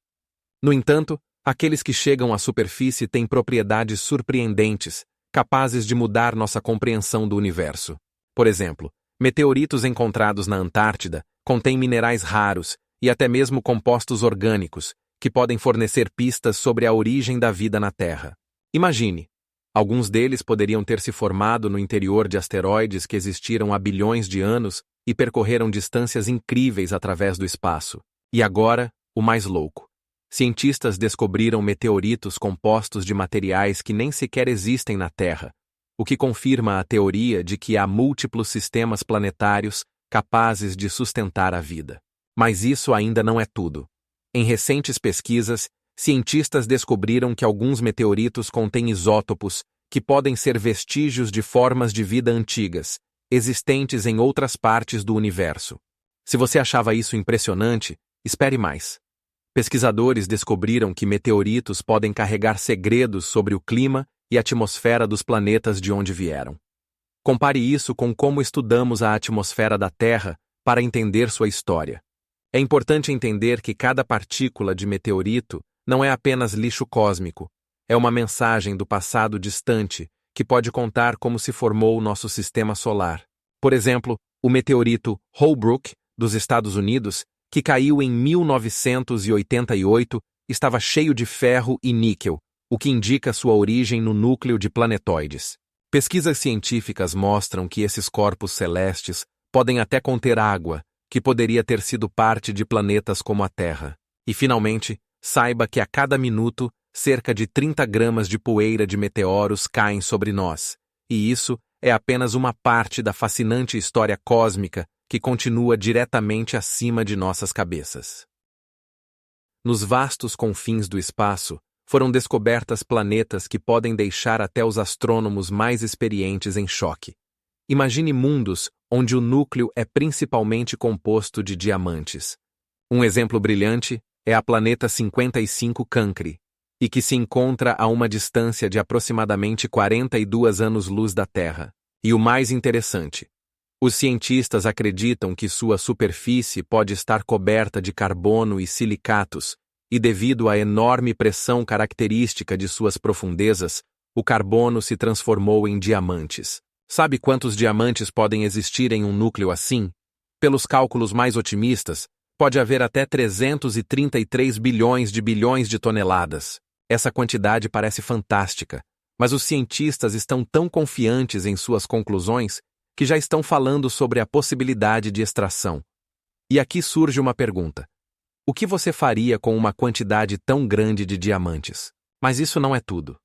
No entanto, aqueles que chegam à superfície têm propriedades surpreendentes, capazes de mudar nossa compreensão do universo. Por exemplo, meteoritos encontrados na Antártida contêm minerais raros e até mesmo compostos orgânicos, que podem fornecer pistas sobre a origem da vida na Terra. Imagine, alguns deles poderiam ter se formado no interior de asteroides que existiram há bilhões de anos e percorreram distâncias incríveis através do espaço. E agora, o mais louco. Cientistas descobriram meteoritos compostos de materiais que nem sequer existem na Terra, o que confirma a teoria de que há múltiplos sistemas planetários capazes de sustentar a vida. Mas isso ainda não é tudo. Em recentes pesquisas, cientistas descobriram que alguns meteoritos contêm isótopos que podem ser vestígios de formas de vida antigas, existentes em outras partes do universo. Se você achava isso impressionante, espere mais. Pesquisadores descobriram que meteoritos podem carregar segredos sobre o clima e atmosfera dos planetas de onde vieram. Compare isso com como estudamos a atmosfera da Terra para entender sua história. É importante entender que cada partícula de meteorito não é apenas lixo cósmico, é uma mensagem do passado distante que pode contar como se formou o nosso sistema solar. Por exemplo, o meteorito Holbrook, dos Estados Unidos, que caiu em 1988, estava cheio de ferro e níquel, o que indica sua origem no núcleo de planetoides. Pesquisas científicas mostram que esses corpos celestes podem até conter água, que poderia ter sido parte de planetas como a Terra. E, finalmente, saiba que a cada minuto, cerca de 30 gramas de poeira de meteoros caem sobre nós, e isso é apenas uma parte da fascinante história cósmica que continua diretamente acima de nossas cabeças. Nos vastos confins do espaço, foram descobertas planetas que podem deixar até os astrônomos mais experientes em choque. Imagine mundos onde o núcleo é principalmente composto de diamantes. Um exemplo brilhante é a planeta 55 Cancri, e que se encontra a uma distância de aproximadamente 42 anos-luz da Terra. E o mais interessante, os cientistas acreditam que sua superfície pode estar coberta de carbono e silicatos, e devido à enorme pressão característica de suas profundezas, o carbono se transformou em diamantes. Sabe quantos diamantes podem existir em um núcleo assim? Pelos cálculos mais otimistas, pode haver até 333 bilhões de toneladas. Essa quantidade parece fantástica, mas os cientistas estão tão confiantes em suas conclusões que já estão falando sobre a possibilidade de extração. E aqui surge uma pergunta. O que você faria com uma quantidade tão grande de diamantes? Mas isso não é tudo.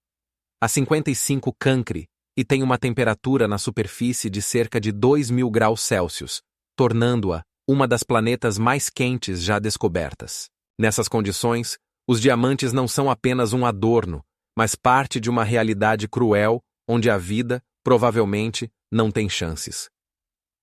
A 55 Cancri e tem uma temperatura na superfície de cerca de 2.000 graus Celsius, tornando-a uma das planetas mais quentes já descobertas. Nessas condições, os diamantes não são apenas um adorno, mas parte de uma realidade cruel onde a vida, provavelmente, não tem chances.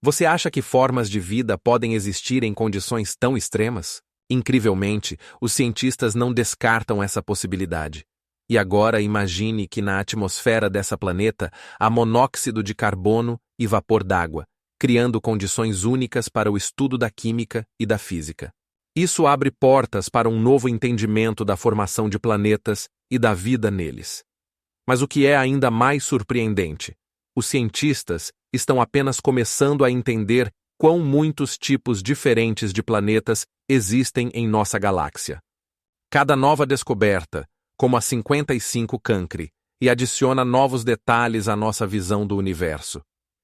Você acha que formas de vida podem existir em condições tão extremas? Incrivelmente, os cientistas não descartam essa possibilidade. E agora imagine que na atmosfera dessa planeta há monóxido de carbono e vapor d'água, criando condições únicas para o estudo da química e da física. Isso abre portas para um novo entendimento da formação de planetas e da vida neles. Mas o que é ainda mais surpreendente, os cientistas estão apenas começando a entender quão muitos tipos diferentes de planetas existem em nossa galáxia. Cada nova descoberta, como a 55 Cancri, e adiciona novos detalhes à nossa visão do universo.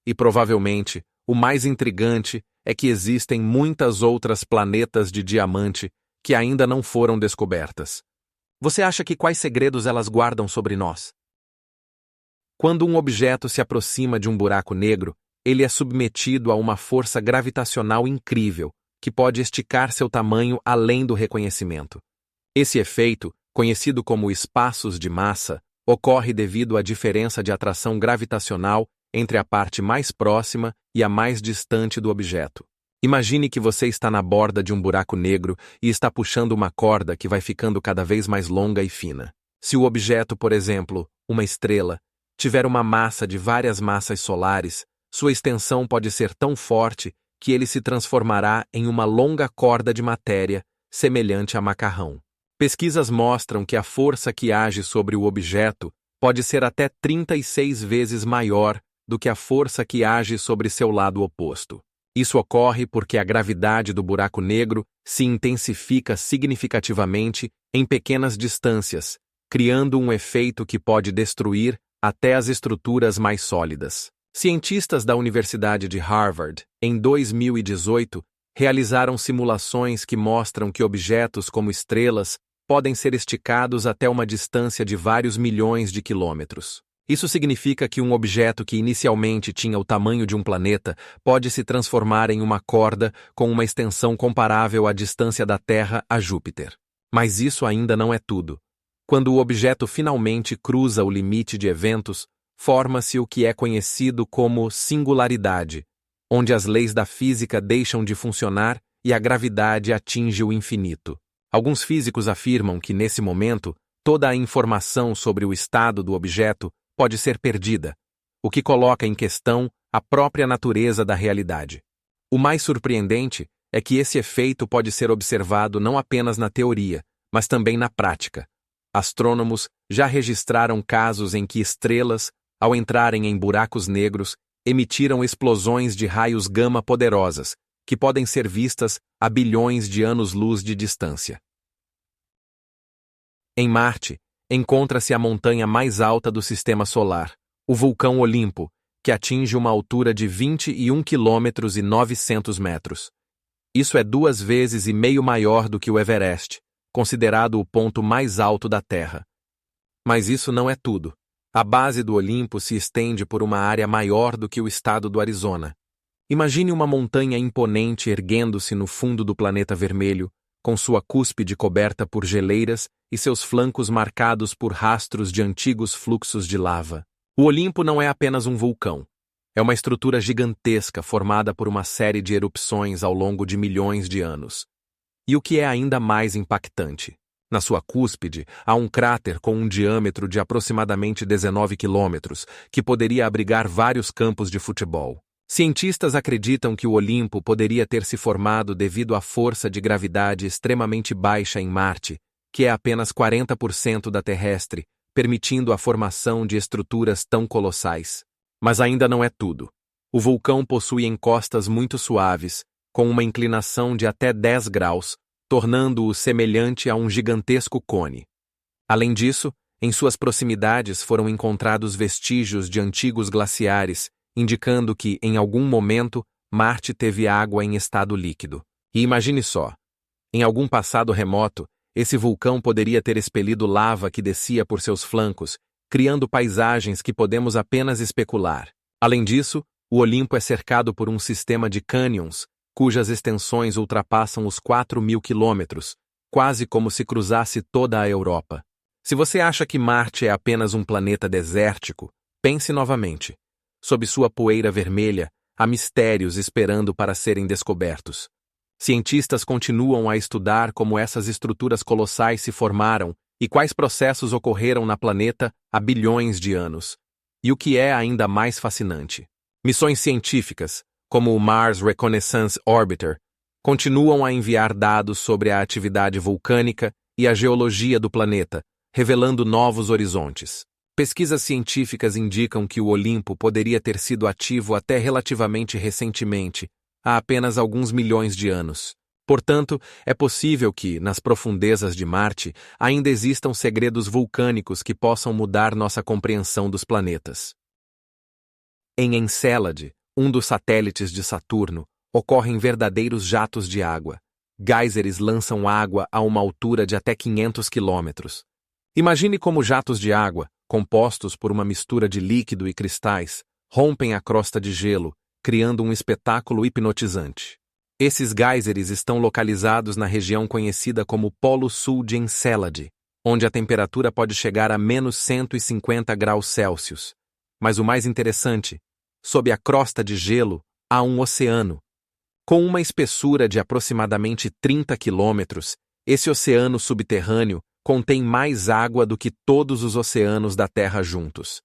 E provavelmente, o mais intrigante é que existem muitas outras planetas de diamante que ainda não foram descobertas. Você acha que quais segredos elas guardam sobre nós? Quando um objeto se aproxima de um buraco negro, ele é submetido a uma força gravitacional incrível, que pode esticar seu tamanho além do reconhecimento. Esse efeito, conhecido como espaços de massa, ocorre devido à diferença de atração gravitacional entre a parte mais próxima e a mais distante do objeto. Imagine que você está na borda de um buraco negro e está puxando uma corda que vai ficando cada vez mais longa e fina. Se o objeto, por exemplo, uma estrela, tiver uma massa de várias massas solares, sua extensão pode ser tão forte que ele se transformará em uma longa corda de matéria, semelhante a macarrão. Pesquisas mostram que a força que age sobre o objeto pode ser até 36 vezes maior do que a força que age sobre seu lado oposto. Isso ocorre porque a gravidade do buraco negro se intensifica significativamente em pequenas distâncias, criando um efeito que pode destruir até as estruturas mais sólidas. Cientistas da Universidade de Harvard, em 2018, realizaram simulações que mostram que objetos como estrelas podem ser esticados até uma distância de vários milhões de quilômetros. Isso significa que um objeto que inicialmente tinha o tamanho de um planeta pode se transformar em uma corda com uma extensão comparável à distância da Terra a Júpiter. Mas isso ainda não é tudo. Quando o objeto finalmente cruza o limite de eventos, forma-se o que é conhecido como singularidade, onde as leis da física deixam de funcionar e a gravidade atinge o infinito. Alguns físicos afirmam que, nesse momento, toda a informação sobre o estado do objeto pode ser perdida, o que coloca em questão a própria natureza da realidade. O mais surpreendente é que esse efeito pode ser observado não apenas na teoria, mas também na prática. Astrônomos já registraram casos em que estrelas, ao entrarem em buracos negros, emitiram explosões de raios gama poderosas, que podem ser vistas a bilhões de anos-luz de distância. Em Marte, encontra-se a montanha mais alta do Sistema Solar, o vulcão Olimpo, que atinge uma altura de 21 quilômetros e 900 metros. Isso é 2,5 vezes maior do que o Everest, considerado o ponto mais alto da Terra. Mas isso não é tudo. A base do Olimpo se estende por uma área maior do que o estado do Arizona. Imagine uma montanha imponente erguendo-se no fundo do planeta vermelho, com sua cúspide coberta por geleiras e seus flancos marcados por rastros de antigos fluxos de lava. O Olimpo não é apenas um vulcão. É uma estrutura gigantesca formada por uma série de erupções ao longo de milhões de anos. E o que é ainda mais impactante? Na sua cúspide, há um cráter com um diâmetro de aproximadamente 19 quilômetros, que poderia abrigar vários campos de futebol. Cientistas acreditam que o Olimpo poderia ter se formado devido à força de gravidade extremamente baixa em Marte, que é apenas 40% da terrestre, permitindo a formação de estruturas tão colossais. Mas ainda não é tudo. O vulcão possui encostas muito suaves, com uma inclinação de até 10 graus, tornando-o semelhante a um gigantesco cone. Além disso, em suas proximidades foram encontrados vestígios de antigos glaciares, indicando que, em algum momento, Marte teve água em estado líquido. E imagine só, em algum passado remoto, esse vulcão poderia ter expelido lava que descia por seus flancos, criando paisagens que podemos apenas especular. Além disso, o Olimpo é cercado por um sistema de cânions, cujas extensões ultrapassam os 4.000 quilômetros, quase como se cruzasse toda a Europa. Se você acha que Marte é apenas um planeta desértico, pense novamente. Sob sua poeira vermelha, há mistérios esperando para serem descobertos. Cientistas continuam a estudar como essas estruturas colossais se formaram e quais processos ocorreram na planeta há bilhões de anos. E o que é ainda mais fascinante? Missões científicas, como o Mars Reconnaissance Orbiter, continuam a enviar dados sobre a atividade vulcânica e a geologia do planeta, revelando novos horizontes. Pesquisas científicas indicam que o Olimpo poderia ter sido ativo até relativamente recentemente, há apenas alguns milhões de anos. Portanto, é possível que, nas profundezas de Marte, ainda existam segredos vulcânicos que possam mudar nossa compreensão dos planetas. Em Encélade, um dos satélites de Saturno, ocorrem verdadeiros jatos de água. Geysers lançam água a uma altura de até 500 quilômetros. Imagine como jatos de água, compostos por uma mistura de líquido e cristais, rompem a crosta de gelo, criando um espetáculo hipnotizante. Esses geysers estão localizados na região conhecida como Polo Sul de Encélade, onde a temperatura pode chegar a menos 150 graus Celsius. Mas o mais interessante, sob a crosta de gelo, há um oceano. Com uma espessura de aproximadamente 30 quilômetros, esse oceano subterrâneo contém mais água do que todos os oceanos da Terra juntos.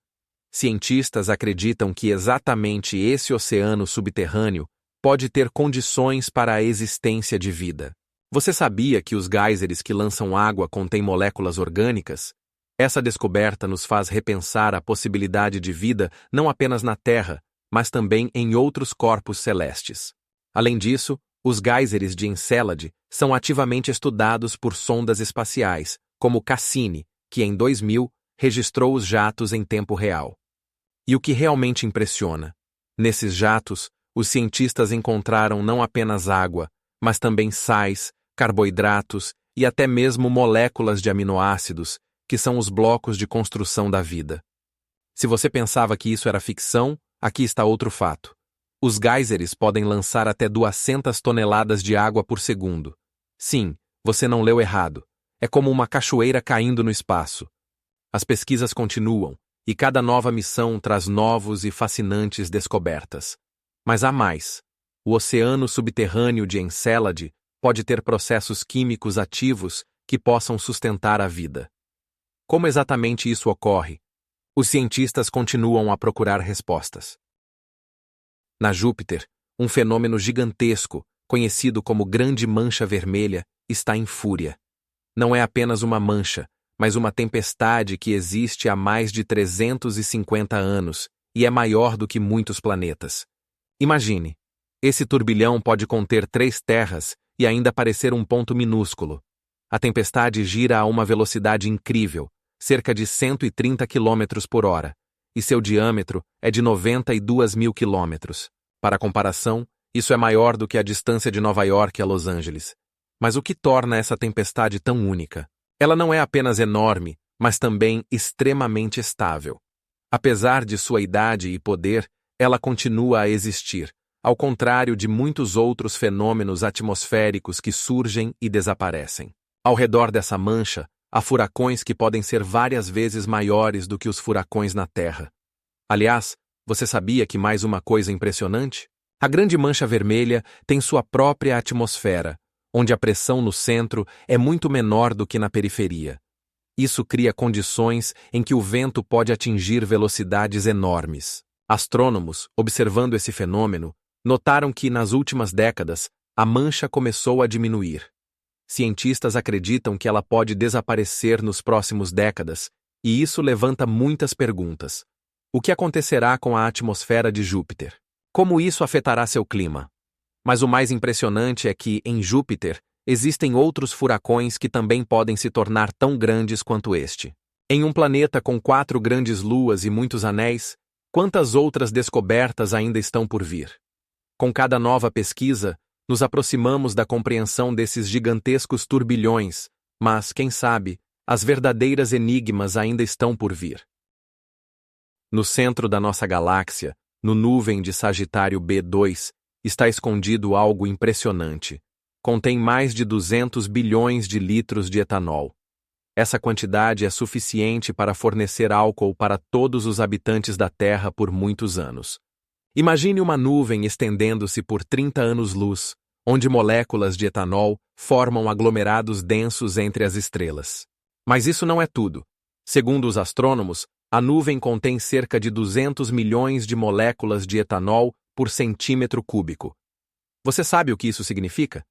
Cientistas acreditam que exatamente esse oceano subterrâneo pode ter condições para a existência de vida. Você sabia que os geysers que lançam água contêm moléculas orgânicas? Essa descoberta nos faz repensar a possibilidade de vida não apenas na Terra, mas também em outros corpos celestes. Além disso, os geysers de Encélade são ativamente estudados por sondas espaciais, como Cassini, que em 2000 registrou os jatos em tempo real. E o que realmente impressiona? Nesses jatos, os cientistas encontraram não apenas água, mas também sais, carboidratos e até mesmo moléculas de aminoácidos, que são os blocos de construção da vida. Se você pensava que isso era ficção, aqui está outro fato. Os geysers podem lançar até 200 toneladas de água por segundo. Sim, você não leu errado. É como uma cachoeira caindo no espaço. As pesquisas continuam, e cada nova missão traz novos e fascinantes descobertas. Mas há mais. O oceano subterrâneo de Encélade pode ter processos químicos ativos que possam sustentar a vida. Como exatamente isso ocorre? Os cientistas continuam a procurar respostas. Na Júpiter, um fenômeno gigantesco, conhecido como Grande Mancha Vermelha, está em fúria. Não é apenas uma mancha, mas uma tempestade que existe há mais de 350 anos e é maior do que muitos planetas. Imagine, esse turbilhão pode conter 3 terras e ainda parecer um ponto minúsculo. A tempestade gira a uma velocidade incrível, cerca de 130 km por hora, e seu diâmetro é de 92 mil quilômetros. Para comparação, isso é maior do que a distância de Nova York a Los Angeles. Mas o que torna essa tempestade tão única? Ela não é apenas enorme, mas também extremamente estável. Apesar de sua idade e poder, ela continua a existir, ao contrário de muitos outros fenômenos atmosféricos que surgem e desaparecem. Ao redor dessa mancha, há furacões que podem ser várias vezes maiores do que os furacões na Terra. Aliás, você sabia que mais uma coisa impressionante? A Grande Mancha Vermelha tem sua própria atmosfera, onde a pressão no centro é muito menor do que na periferia. Isso cria condições em que o vento pode atingir velocidades enormes. Astrônomos, observando esse fenômeno, notaram que, nas últimas décadas, a mancha começou a diminuir. Cientistas acreditam que ela pode desaparecer nos próximos décadas, e isso levanta muitas perguntas. O que acontecerá com a atmosfera de Júpiter? Como isso afetará seu clima? Mas o mais impressionante é que, em Júpiter, existem outros furacões que também podem se tornar tão grandes quanto este. Em um planeta com 4 grandes luas e muitos anéis, quantas outras descobertas ainda estão por vir? Com cada nova pesquisa, nos aproximamos da compreensão desses gigantescos turbilhões, mas, quem sabe, as verdadeiras enigmas ainda estão por vir. No centro da nossa galáxia, no nuvem de Sagitário B2, está escondido algo impressionante. Contém mais de 200 bilhões de litros de etanol. Essa quantidade é suficiente para fornecer álcool para todos os habitantes da Terra por muitos anos. Imagine uma nuvem estendendo-se por 30 anos-luz, onde moléculas de etanol formam aglomerados densos entre as estrelas. Mas isso não é tudo. Segundo os astrônomos, a nuvem contém cerca de 200 milhões de moléculas de etanol por centímetro cúbico. Você sabe o que isso significa?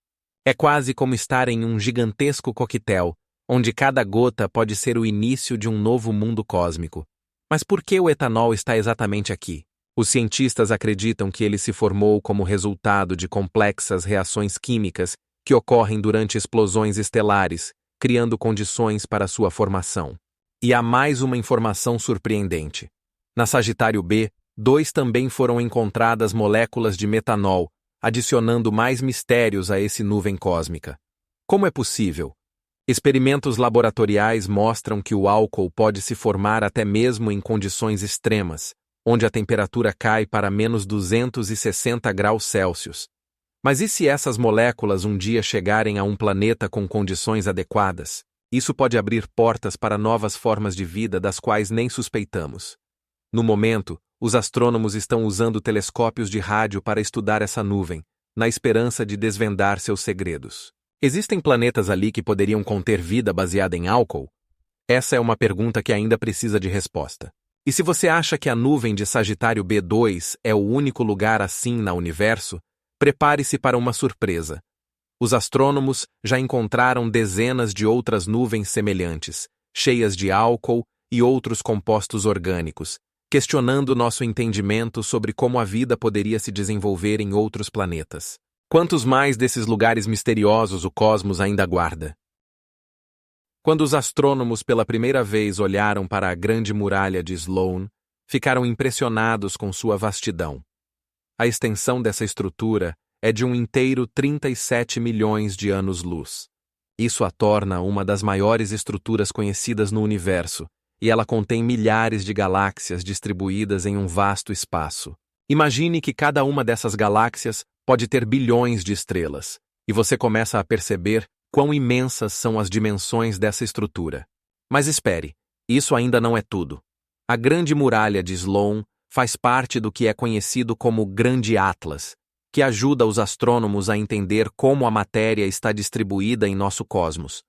É quase como estar em um gigantesco coquetel, onde cada gota pode ser o início de um novo mundo cósmico. Mas por que o etanol está exatamente aqui? Os cientistas acreditam que ele se formou como resultado de complexas reações químicas que ocorrem durante explosões estelares, criando condições para sua formação. E há mais uma informação surpreendente. Na Sagitário B2 também foram encontradas moléculas de metanol, adicionando mais mistérios a essa nuvem cósmica. Como é possível? Experimentos laboratoriais mostram que o álcool pode se formar até mesmo em condições extremas, onde a temperatura cai para menos 260 graus Celsius. Mas e se essas moléculas um dia chegarem a um planeta com condições adequadas? Isso pode abrir portas para novas formas de vida das quais nem suspeitamos. No momento, os astrônomos estão usando telescópios de rádio para estudar essa nuvem, na esperança de desvendar seus segredos. Existem planetas ali que poderiam conter vida baseada em álcool? Essa é uma pergunta que ainda precisa de resposta. E se você acha que a nuvem de Sagitário B2 é o único lugar assim no universo, prepare-se para uma surpresa. Os astrônomos já encontraram dezenas de outras nuvens semelhantes, cheias de álcool e outros compostos orgânicos, questionando nosso entendimento sobre como a vida poderia se desenvolver em outros planetas. Quantos mais desses lugares misteriosos o cosmos ainda guarda? Quando os astrônomos pela primeira vez olharam para a Grande Muralha de Sloan, ficaram impressionados com sua vastidão. A extensão dessa estrutura é de um inteiro 37 milhões de anos-luz. Isso a torna uma das maiores estruturas conhecidas no universo, e ela contém milhares de galáxias distribuídas em um vasto espaço. Imagine que cada uma dessas galáxias pode ter bilhões de estrelas, e você começa a perceber quão imensas são as dimensões dessa estrutura. Mas espere, isso ainda não é tudo. A Grande Muralha de Sloan faz parte do que é conhecido como Grande Atlas, que ajuda os astrônomos a entender como a matéria está distribuída em nosso cosmos.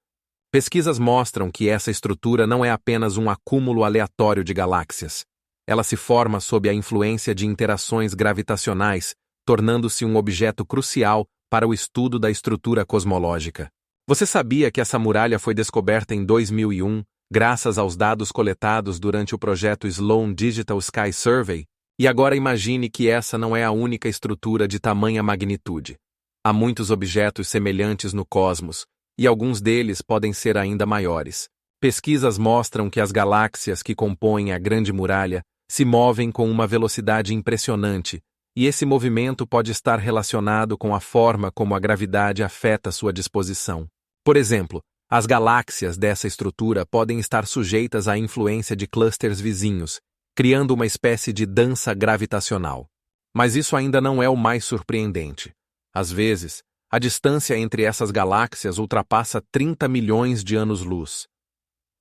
Pesquisas mostram que essa estrutura não é apenas um acúmulo aleatório de galáxias. Ela se forma sob a influência de interações gravitacionais, tornando-se um objeto crucial para o estudo da estrutura cosmológica. Você sabia que essa muralha foi descoberta em 2001, graças aos dados coletados durante o projeto Sloan Digital Sky Survey? E agora imagine que essa não é a única estrutura de tamanha magnitude. Há muitos objetos semelhantes no cosmos, e alguns deles podem ser ainda maiores. Pesquisas mostram que as galáxias que compõem a Grande Muralha se movem com uma velocidade impressionante, e esse movimento pode estar relacionado com a forma como a gravidade afeta sua disposição. Por exemplo, as galáxias dessa estrutura podem estar sujeitas à influência de clusters vizinhos, criando uma espécie de dança gravitacional. Mas isso ainda não é o mais surpreendente. Às vezes, a distância entre essas galáxias ultrapassa 30 milhões de anos-luz.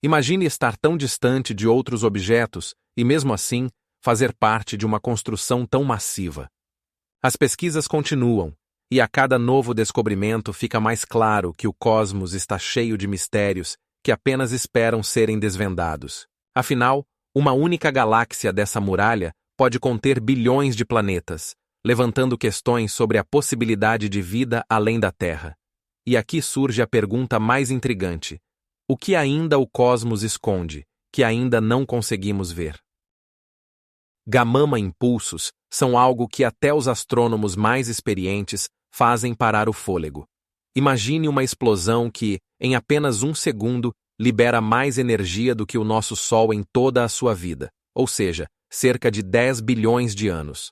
Imagine estar tão distante de outros objetos e, mesmo assim, fazer parte de uma construção tão massiva. As pesquisas continuam, e a cada novo descobrimento fica mais claro que o cosmos está cheio de mistérios que apenas esperam serem desvendados. Afinal, uma única galáxia dessa muralha pode conter bilhões de planetas, levantando questões sobre a possibilidade de vida além da Terra. E aqui surge a pergunta mais intrigante: o que ainda o cosmos esconde, que ainda não conseguimos ver? Gama-impulsos são algo que até os astrônomos mais experientes fazem parar o fôlego. Imagine uma explosão que, em apenas um segundo, libera mais energia do que o nosso Sol em toda a sua vida, ou seja, cerca de 10 bilhões de anos.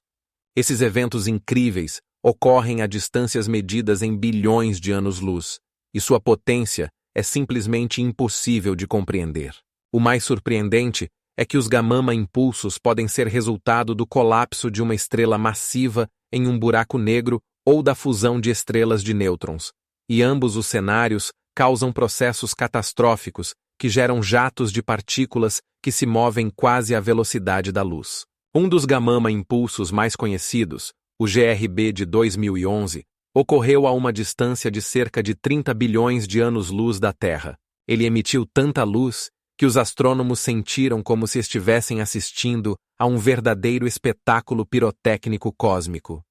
Esses eventos incríveis ocorrem a distâncias medidas em bilhões de anos-luz, e sua potência é simplesmente impossível de compreender. O mais surpreendente é que os gama-impulsos podem ser resultado do colapso de uma estrela massiva em um buraco negro ou da fusão de estrelas de nêutrons, e ambos os cenários causam processos catastróficos que geram jatos de partículas que se movem quase à velocidade da luz. Um dos gama-impulsos mais conhecidos, o GRB de 2011, ocorreu a uma distância de cerca de 30 bilhões de anos-luz da Terra. Ele emitiu tanta luz que os astrônomos sentiram como se estivessem assistindo a um verdadeiro espetáculo pirotécnico cósmico.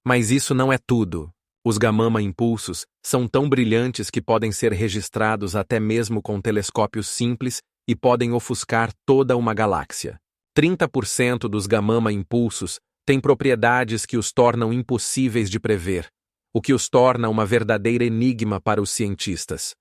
Mas isso não é tudo. Os gama-impulsos são tão brilhantes que podem ser registrados até mesmo com telescópios simples e podem ofuscar toda uma galáxia. 30% dos gama-impulsos têm propriedades que os tornam impossíveis de prever, o que os torna uma verdadeira enigma para os cientistas.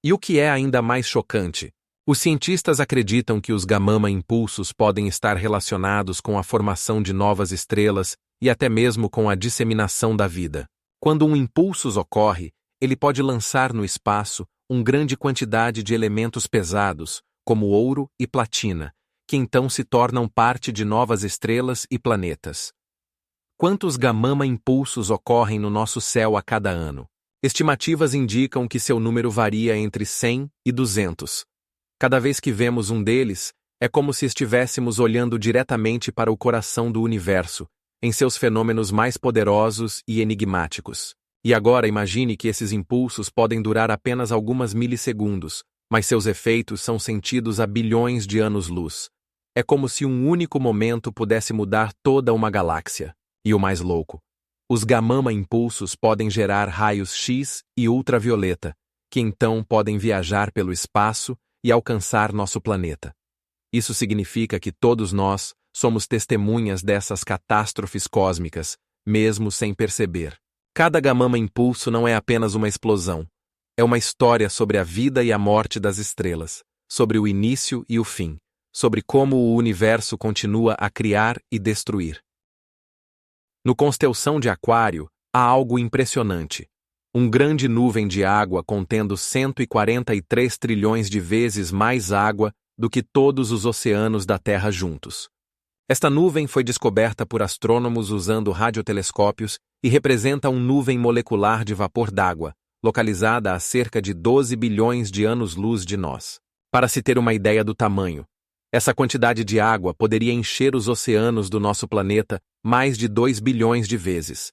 E o que é ainda mais chocante? Os cientistas acreditam que os gama-impulsos podem estar relacionados com a formação de novas estrelas e até mesmo com a disseminação da vida. Quando um impulso ocorre, ele pode lançar no espaço uma grande quantidade de elementos pesados, como ouro e platina, que então se tornam parte de novas estrelas e planetas. Quantos gama-impulsos ocorrem no nosso céu a cada ano? Estimativas indicam que seu número varia entre 100 e 200. Cada vez que vemos um deles, é como se estivéssemos olhando diretamente para o coração do universo, em seus fenômenos mais poderosos e enigmáticos. E agora imagine que esses impulsos podem durar apenas algumas milissegundos, mas seus efeitos são sentidos a bilhões de anos-luz. É como se um único momento pudesse mudar toda uma galáxia. E o mais louco, os gama-impulsos podem gerar raios X e ultravioleta, que então podem viajar pelo espaço e alcançar nosso planeta. Isso significa que todos nós somos testemunhas dessas catástrofes cósmicas, mesmo sem perceber. Cada gama-impulso não é apenas uma explosão. É uma história sobre a vida e a morte das estrelas, sobre o início e o fim, sobre como o universo continua a criar e destruir. No constelação de Aquário, há algo impressionante. Um grande nuvem de água contendo 143 trilhões de vezes mais água do que todos os oceanos da Terra juntos. Esta nuvem foi descoberta por astrônomos usando radiotelescópios e representa uma nuvem molecular de vapor d'água, localizada a cerca de 12 bilhões de anos-luz de nós. Para se ter uma ideia do tamanho, essa quantidade de água poderia encher os oceanos do nosso planeta mais de 2 bilhões de vezes.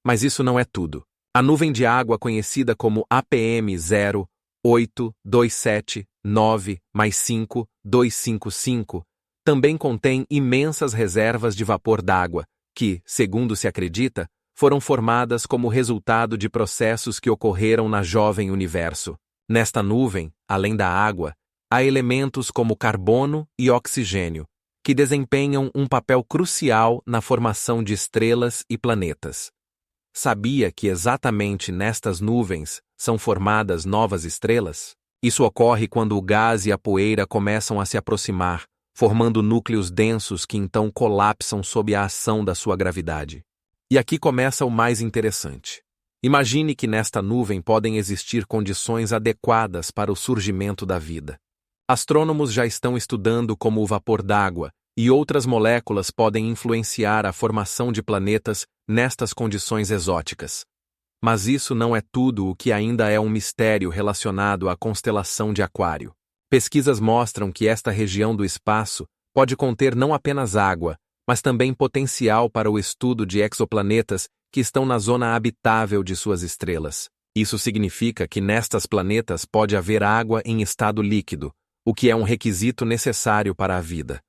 Mas isso não é tudo. A nuvem de água conhecida como APM 08279-5-255 também contém imensas reservas de vapor d'água que, segundo se acredita, foram formadas como resultado de processos que ocorreram na jovem universo. Nesta nuvem, além da água, há elementos como carbono e oxigênio, que desempenham um papel crucial na formação de estrelas e planetas. Sabia que exatamente nestas nuvens são formadas novas estrelas? Isso ocorre quando o gás e a poeira começam a se aproximar, formando núcleos densos que então colapsam sob a ação da sua gravidade. E aqui começa o mais interessante. Imagine que nesta nuvem podem existir condições adequadas para o surgimento da vida. Astrônomos já estão estudando como o vapor d'água e outras moléculas podem influenciar a formação de planetas nestas condições exóticas. Mas isso não é tudo o que ainda é um mistério relacionado à constelação de Aquário. Pesquisas mostram que esta região do espaço pode conter não apenas água, mas também potencial para o estudo de exoplanetas que estão na zona habitável de suas estrelas. Isso significa que nestas planetas pode haver água em estado líquido, o que é um requisito necessário para a vida.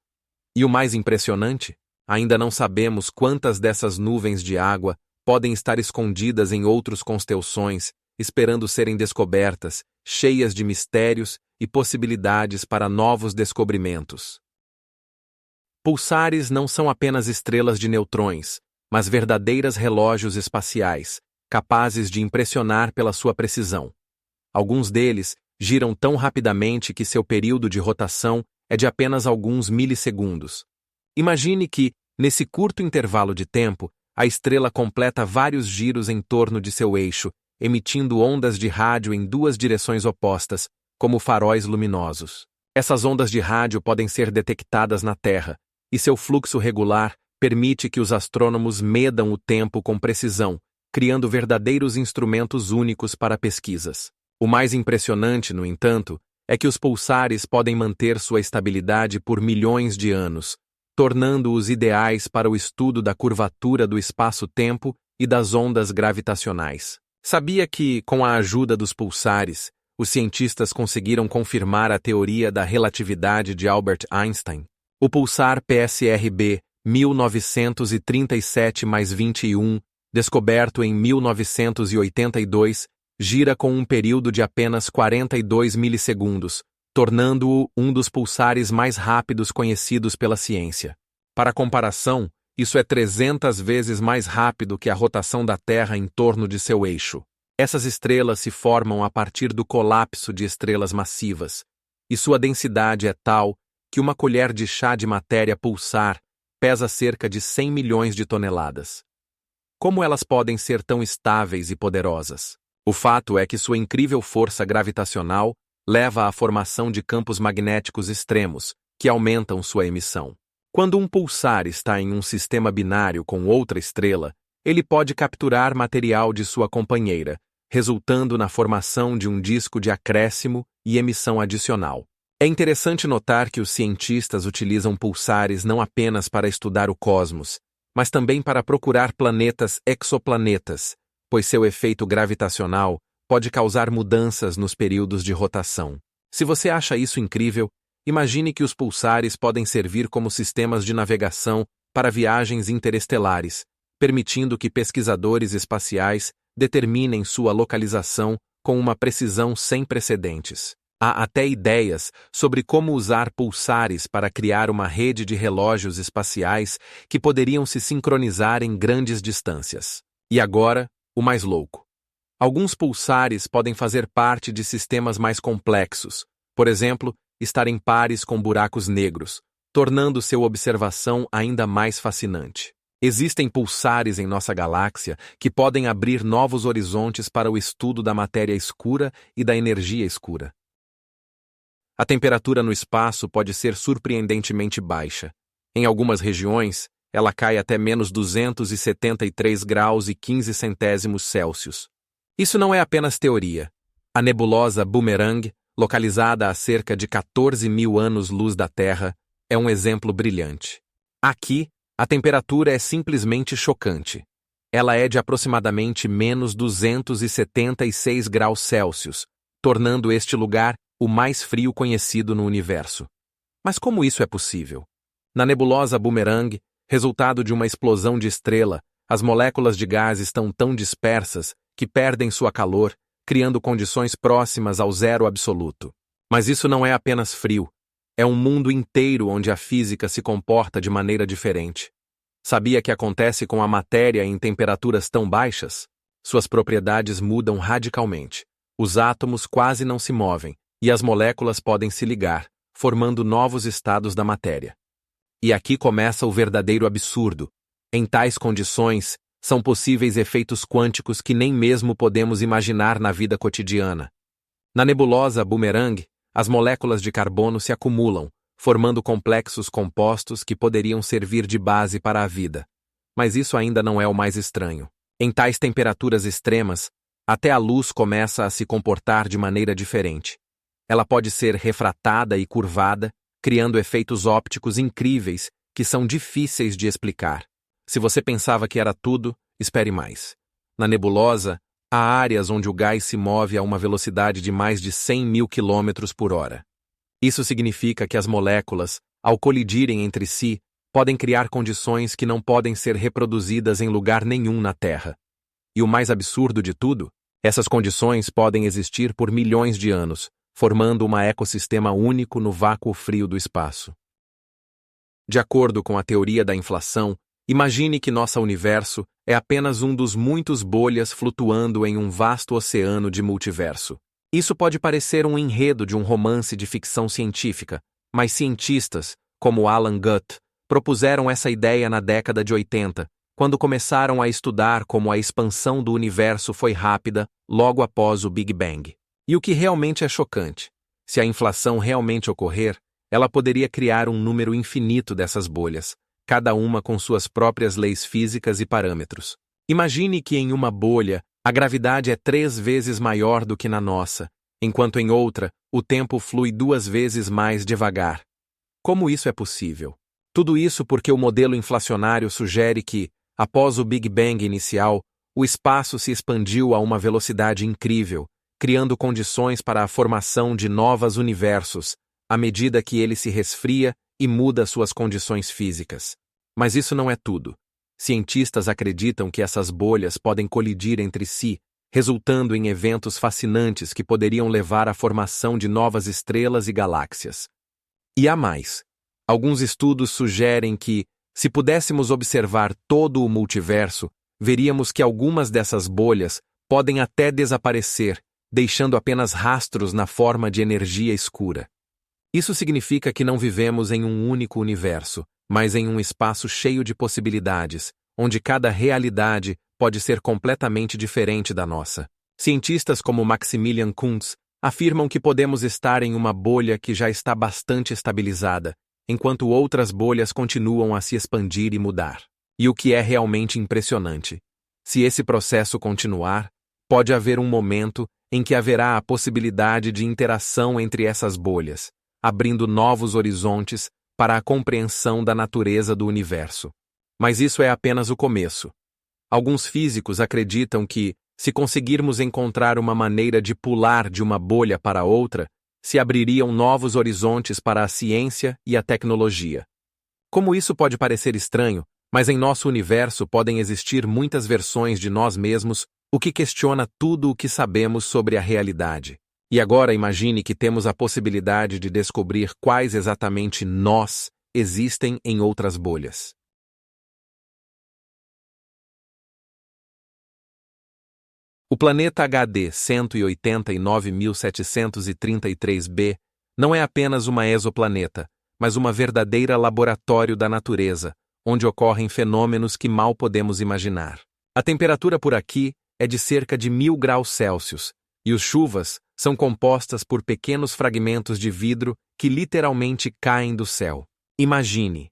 E o mais impressionante, ainda não sabemos quantas dessas nuvens de água podem estar escondidas em outras constelações, esperando serem descobertas, cheias de mistérios e possibilidades para novos descobrimentos. Pulsares não são apenas estrelas de neutrões, mas verdadeiros relógios espaciais, capazes de impressionar pela sua precisão. Alguns deles giram tão rapidamente que seu período de rotação é de apenas alguns milissegundos. Imagine que, nesse curto intervalo de tempo, a estrela completa vários giros em torno de seu eixo, emitindo ondas de rádio em duas direções opostas, como faróis luminosos. Essas ondas de rádio podem ser detectadas na Terra, e seu fluxo regular permite que os astrônomos medam o tempo com precisão, criando verdadeiros instrumentos únicos para pesquisas. O mais impressionante, no entanto, é que os pulsares podem manter sua estabilidade por milhões de anos, tornando-os ideais para o estudo da curvatura do espaço-tempo e das ondas gravitacionais. Sabia que, com a ajuda dos pulsares, os cientistas conseguiram confirmar a teoria da relatividade de Albert Einstein? O pulsar PSRB 1937+21, descoberto em 1982, gira com um período de apenas 42 milissegundos, tornando-o um dos pulsares mais rápidos conhecidos pela ciência. Para comparação, isso é 300 vezes mais rápido que a rotação da Terra em torno de seu eixo. Essas estrelas se formam a partir do colapso de estrelas massivas, e sua densidade é tal que uma colher de chá de matéria pulsar pesa cerca de 100 milhões de toneladas. Como elas podem ser tão estáveis e poderosas? O fato é que sua incrível força gravitacional leva à formação de campos magnéticos extremos, que aumentam sua emissão. Quando um pulsar está em um sistema binário com outra estrela, ele pode capturar material de sua companheira, resultando na formação de um disco de acréscimo e emissão adicional. É interessante notar que os cientistas utilizam pulsares não apenas para estudar o cosmos, mas também para procurar planetas exoplanetas, pois seu efeito gravitacional pode causar mudanças nos períodos de rotação. Se você acha isso incrível, imagine que os pulsares podem servir como sistemas de navegação para viagens interestelares, permitindo que pesquisadores espaciais determinem sua localização com uma precisão sem precedentes. Há até ideias sobre como usar pulsares para criar uma rede de relógios espaciais que poderiam se sincronizar em grandes distâncias. E agora, o mais louco. Alguns pulsares podem fazer parte de sistemas mais complexos, por exemplo, estar em pares com buracos negros, tornando sua observação ainda mais fascinante. Existem pulsares em nossa galáxia que podem abrir novos horizontes para o estudo da matéria escura e da energia escura. A temperatura no espaço pode ser surpreendentemente baixa. Em algumas regiões, ela cai até menos 273 graus e 15 centésimos Celsius. Isso não é apenas teoria. A nebulosa Boomerang, localizada a cerca de 14 mil anos-luz da Terra, é um exemplo brilhante. Aqui, a temperatura é simplesmente chocante. Ela é de aproximadamente menos 276 graus Celsius, tornando este lugar o mais frio conhecido no universo. Mas como isso é possível? Na nebulosa Boomerang, resultado de uma explosão de estrela, as moléculas de gás estão tão dispersas que perdem sua calor, criando condições próximas ao zero absoluto. Mas isso não é apenas frio. É um mundo inteiro onde a física se comporta de maneira diferente. Sabia que acontece com a matéria em temperaturas tão baixas? Suas propriedades mudam radicalmente. Os átomos quase não se movem, e as moléculas podem se ligar, formando novos estados da matéria. E aqui começa o verdadeiro absurdo. Em tais condições, são possíveis efeitos quânticos que nem mesmo podemos imaginar na vida cotidiana. Na nebulosa Boomerang, as moléculas de carbono se acumulam, formando complexos compostos que poderiam servir de base para a vida. Mas isso ainda não é o mais estranho. Em tais temperaturas extremas, até a luz começa a se comportar de maneira diferente. Ela pode ser refratada e curvada, criando efeitos ópticos incríveis que são difíceis de explicar. Se você pensava que era tudo, espere mais. Na nebulosa, há áreas onde o gás se move a uma velocidade de mais de 100.000 km/h. Isso significa que as moléculas, ao colidirem entre si, podem criar condições que não podem ser reproduzidas em lugar nenhum na Terra. E o mais absurdo de tudo, essas condições podem existir por milhões de anos, formando um ecossistema único no vácuo frio do espaço. De acordo com a teoria da inflação, imagine que nosso universo é apenas um dos muitos bolhas flutuando em um vasto oceano de multiverso. Isso pode parecer um enredo de um romance de ficção científica, mas cientistas, como Alan Guth, propuseram essa ideia na década de 80, quando começaram a estudar como a expansão do universo foi rápida logo após o Big Bang. E o que realmente é chocante, se a inflação realmente ocorrer, ela poderia criar um número infinito dessas bolhas, cada uma com suas próprias leis físicas e parâmetros. Imagine que em uma bolha, a gravidade é 3 vezes maior do que na nossa, enquanto em outra, o tempo flui 2 vezes mais devagar. Como isso é possível? Tudo isso porque o modelo inflacionário sugere que, após o Big Bang inicial, o espaço se expandiu a uma velocidade incrível, criando condições para a formação de novos universos, à medida que ele se resfria e muda suas condições físicas. Mas isso não é tudo. Cientistas acreditam que essas bolhas podem colidir entre si, resultando em eventos fascinantes que poderiam levar à formação de novas estrelas e galáxias. E há mais. Alguns estudos sugerem que, se pudéssemos observar todo o multiverso, veríamos que algumas dessas bolhas podem até desaparecer, deixando apenas rastros na forma de energia escura. Isso significa que não vivemos em um único universo, mas em um espaço cheio de possibilidades, onde cada realidade pode ser completamente diferente da nossa. Cientistas como Maximilian Kuntz afirmam que podemos estar em uma bolha que já está bastante estabilizada, enquanto outras bolhas continuam a se expandir e mudar. E o que é realmente impressionante, se esse processo continuar, pode haver um momento em que haverá a possibilidade de interação entre essas bolhas, abrindo novos horizontes para a compreensão da natureza do universo. Mas isso é apenas o começo. Alguns físicos acreditam que, se conseguirmos encontrar uma maneira de pular de uma bolha para outra, se abririam novos horizontes para a ciência e a tecnologia. Como isso pode parecer estranho, mas em nosso universo podem existir muitas versões de nós mesmos, o que questiona tudo o que sabemos sobre a realidade. E agora imagine que temos a possibilidade de descobrir quais exatamente nós existem em outras bolhas. O planeta HD 189.733b não é apenas uma exoplaneta, mas uma verdadeira laboratório da natureza, onde ocorrem fenômenos que mal podemos imaginar. A temperatura por aqui é de cerca de 1000 graus Celsius, e as chuvas são compostas por pequenos fragmentos de vidro que literalmente caem do céu. Imagine,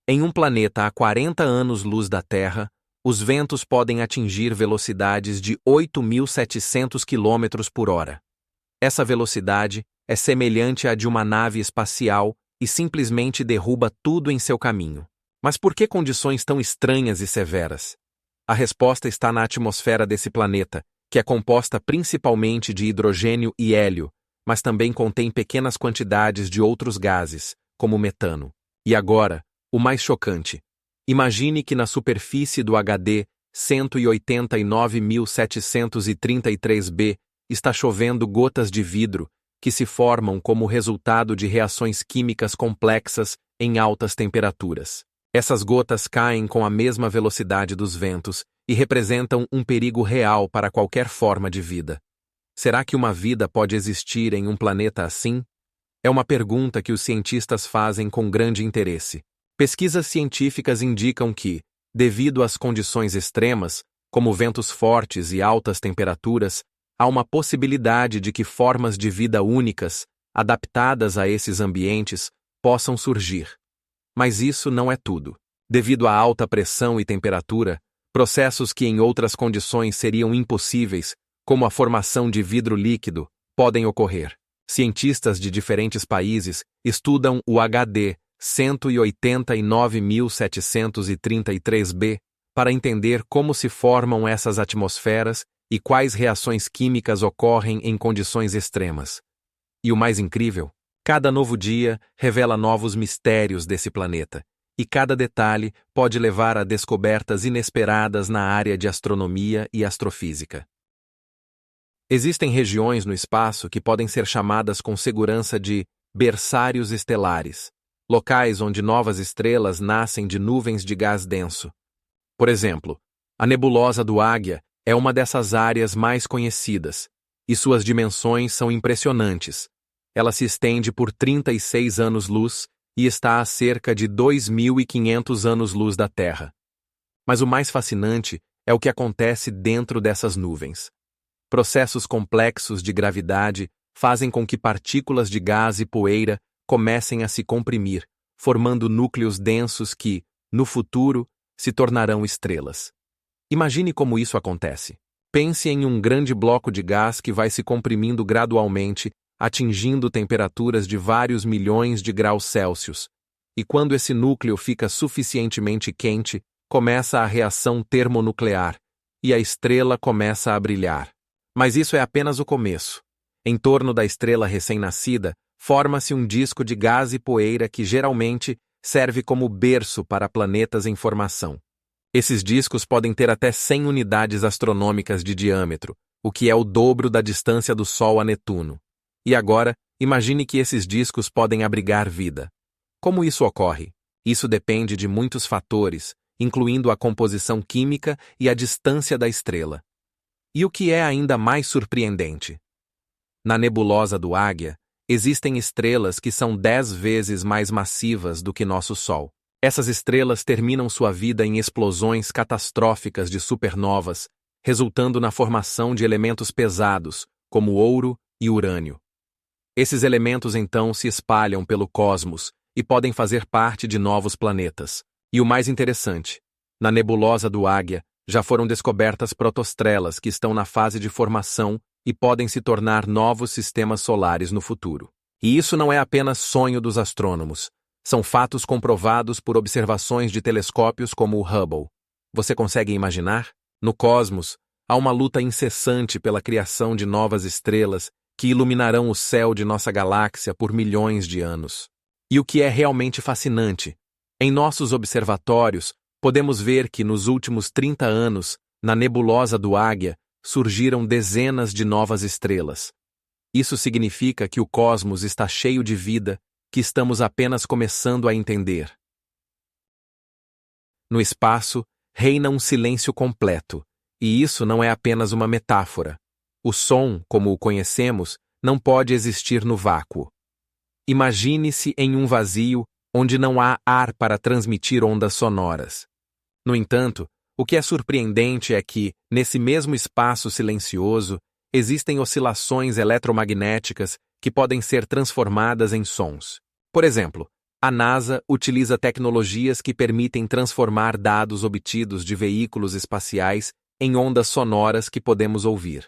em um planeta a 40 anos-luz da Terra, os ventos podem atingir velocidades de 8.700 km/h. Essa velocidade é semelhante à de uma nave espacial e simplesmente derruba tudo em seu caminho. Mas por que condições tão estranhas e severas? A resposta está na atmosfera desse planeta, que é composta principalmente de hidrogênio e hélio, mas também contém pequenas quantidades de outros gases, como o metano. E agora, o mais chocante. Imagine que na superfície do HD 189.733b está chovendo gotas de vidro que se formam como resultado de reações químicas complexas em altas temperaturas. Essas gotas caem com a mesma velocidade dos ventos e representam um perigo real para qualquer forma de vida. Será que uma vida pode existir em um planeta assim? É uma pergunta que os cientistas fazem com grande interesse. Pesquisas científicas indicam que, devido às condições extremas, como ventos fortes e altas temperaturas, há uma possibilidade de que formas de vida únicas, adaptadas a esses ambientes, possam surgir. Mas isso não é tudo. Devido à alta pressão e temperatura, processos que em outras condições seriam impossíveis, como a formação de vidro líquido, podem ocorrer. Cientistas de diferentes países estudam o HD 189.733b para entender como se formam essas atmosferas e quais reações químicas ocorrem em condições extremas. E o mais incrível, cada novo dia revela novos mistérios desse planeta, e cada detalhe pode levar a descobertas inesperadas na área de astronomia e astrofísica. Existem regiões no espaço que podem ser chamadas com segurança de berçários estelares, locais onde novas estrelas nascem de nuvens de gás denso. Por exemplo, a nebulosa do Águia é uma dessas áreas mais conhecidas, e suas dimensões são impressionantes. Ela se estende por 36 anos-luz e está a cerca de 2.500 anos-luz da Terra. Mas o mais fascinante é o que acontece dentro dessas nuvens. Processos complexos de gravidade fazem com que partículas de gás e poeira comecem a se comprimir, formando núcleos densos que, no futuro, se tornarão estrelas. Imagine como isso acontece. Pense em um grande bloco de gás que vai se comprimindo gradualmente, atingindo temperaturas de vários milhões de graus Celsius. E quando esse núcleo fica suficientemente quente, começa a reação termonuclear, e a estrela começa a brilhar. Mas isso é apenas o começo. Em torno da estrela recém-nascida, forma-se um disco de gás e poeira que geralmente serve como berço para planetas em formação. Esses discos podem ter até 100 unidades astronômicas de diâmetro, o que é o dobro da distância do Sol a Netuno. E agora, imagine que esses discos podem abrigar vida. Como isso ocorre? Isso depende de muitos fatores, incluindo a composição química e a distância da estrela. E o que é ainda mais surpreendente? Na nebulosa do Águia, existem estrelas que são 10 vezes mais massivas do que nosso Sol. Essas estrelas terminam sua vida em explosões catastróficas de supernovas, resultando na formação de elementos pesados, como ouro e urânio. Esses elementos então se espalham pelo cosmos e podem fazer parte de novos planetas. E o mais interessante, na nebulosa do Águia já foram descobertas protostrelas que estão na fase de formação e podem se tornar novos sistemas solares no futuro. E isso não é apenas sonho dos astrônomos. São fatos comprovados por observações de telescópios como o Hubble. Você consegue imaginar? No cosmos, há uma luta incessante pela criação de novas estrelas que iluminarão o céu de nossa galáxia por milhões de anos. E o que é realmente fascinante, em nossos observatórios, podemos ver que nos últimos 30 anos, na nebulosa do Águia, surgiram dezenas de novas estrelas. Isso significa que o cosmos está cheio de vida que estamos apenas começando a entender. No espaço, reina um silêncio completo, e isso não é apenas uma metáfora. O som, como o conhecemos, não pode existir no vácuo. Imagine-se em um vazio onde não há ar para transmitir ondas sonoras. No entanto, o que é surpreendente é que, nesse mesmo espaço silencioso, existem oscilações eletromagnéticas que podem ser transformadas em sons. Por exemplo, a NASA utiliza tecnologias que permitem transformar dados obtidos de veículos espaciais em ondas sonoras que podemos ouvir.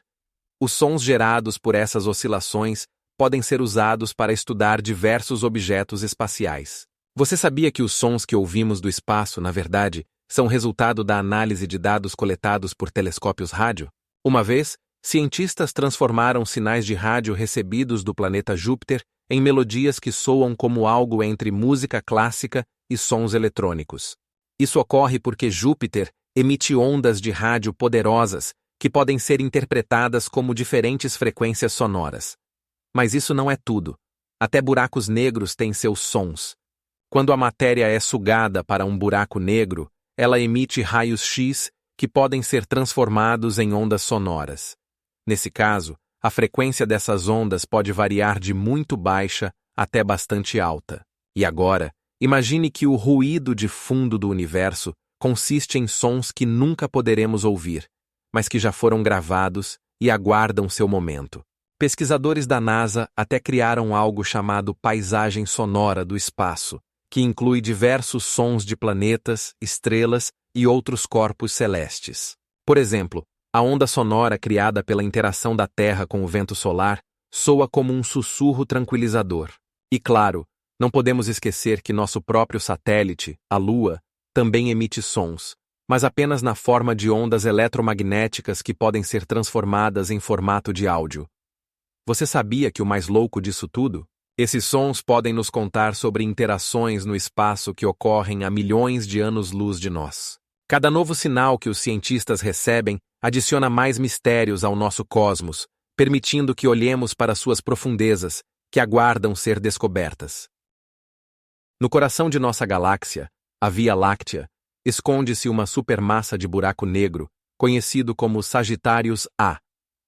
Os sons gerados por essas oscilações podem ser usados para estudar diversos objetos espaciais. Você sabia que os sons que ouvimos do espaço, na verdade, são resultado da análise de dados coletados por telescópios rádio? Uma vez, cientistas transformaram sinais de rádio recebidos do planeta Júpiter em melodias que soam como algo entre música clássica e sons eletrônicos. Isso ocorre porque Júpiter emite ondas de rádio poderosas que podem ser interpretadas como diferentes frequências sonoras. Mas isso não é tudo. Até buracos negros têm seus sons. Quando a matéria é sugada para um buraco negro, ela emite raios X que podem ser transformados em ondas sonoras. Nesse caso, a frequência dessas ondas pode variar de muito baixa até bastante alta. E agora, imagine que o ruído de fundo do universo consiste em sons que nunca poderemos ouvir, mas que já foram gravados e aguardam seu momento. Pesquisadores da NASA até criaram algo chamado paisagem sonora do espaço, que inclui diversos sons de planetas, estrelas e outros corpos celestes. Por exemplo, a onda sonora criada pela interação da Terra com o vento solar soa como um sussurro tranquilizador. E claro, não podemos esquecer que nosso próprio satélite, a Lua, também emite sons, mas apenas na forma de ondas eletromagnéticas que podem ser transformadas em formato de áudio. Você sabia que o mais louco disso tudo? Esses sons podem nos contar sobre interações no espaço que ocorrem a milhões de anos-luz de nós. Cada novo sinal que os cientistas recebem adiciona mais mistérios ao nosso cosmos, permitindo que olhemos para suas profundezas, que aguardam ser descobertas. No coração de nossa galáxia, a Via Láctea, esconde-se uma supermassa de buraco negro, conhecido como Sagitários A,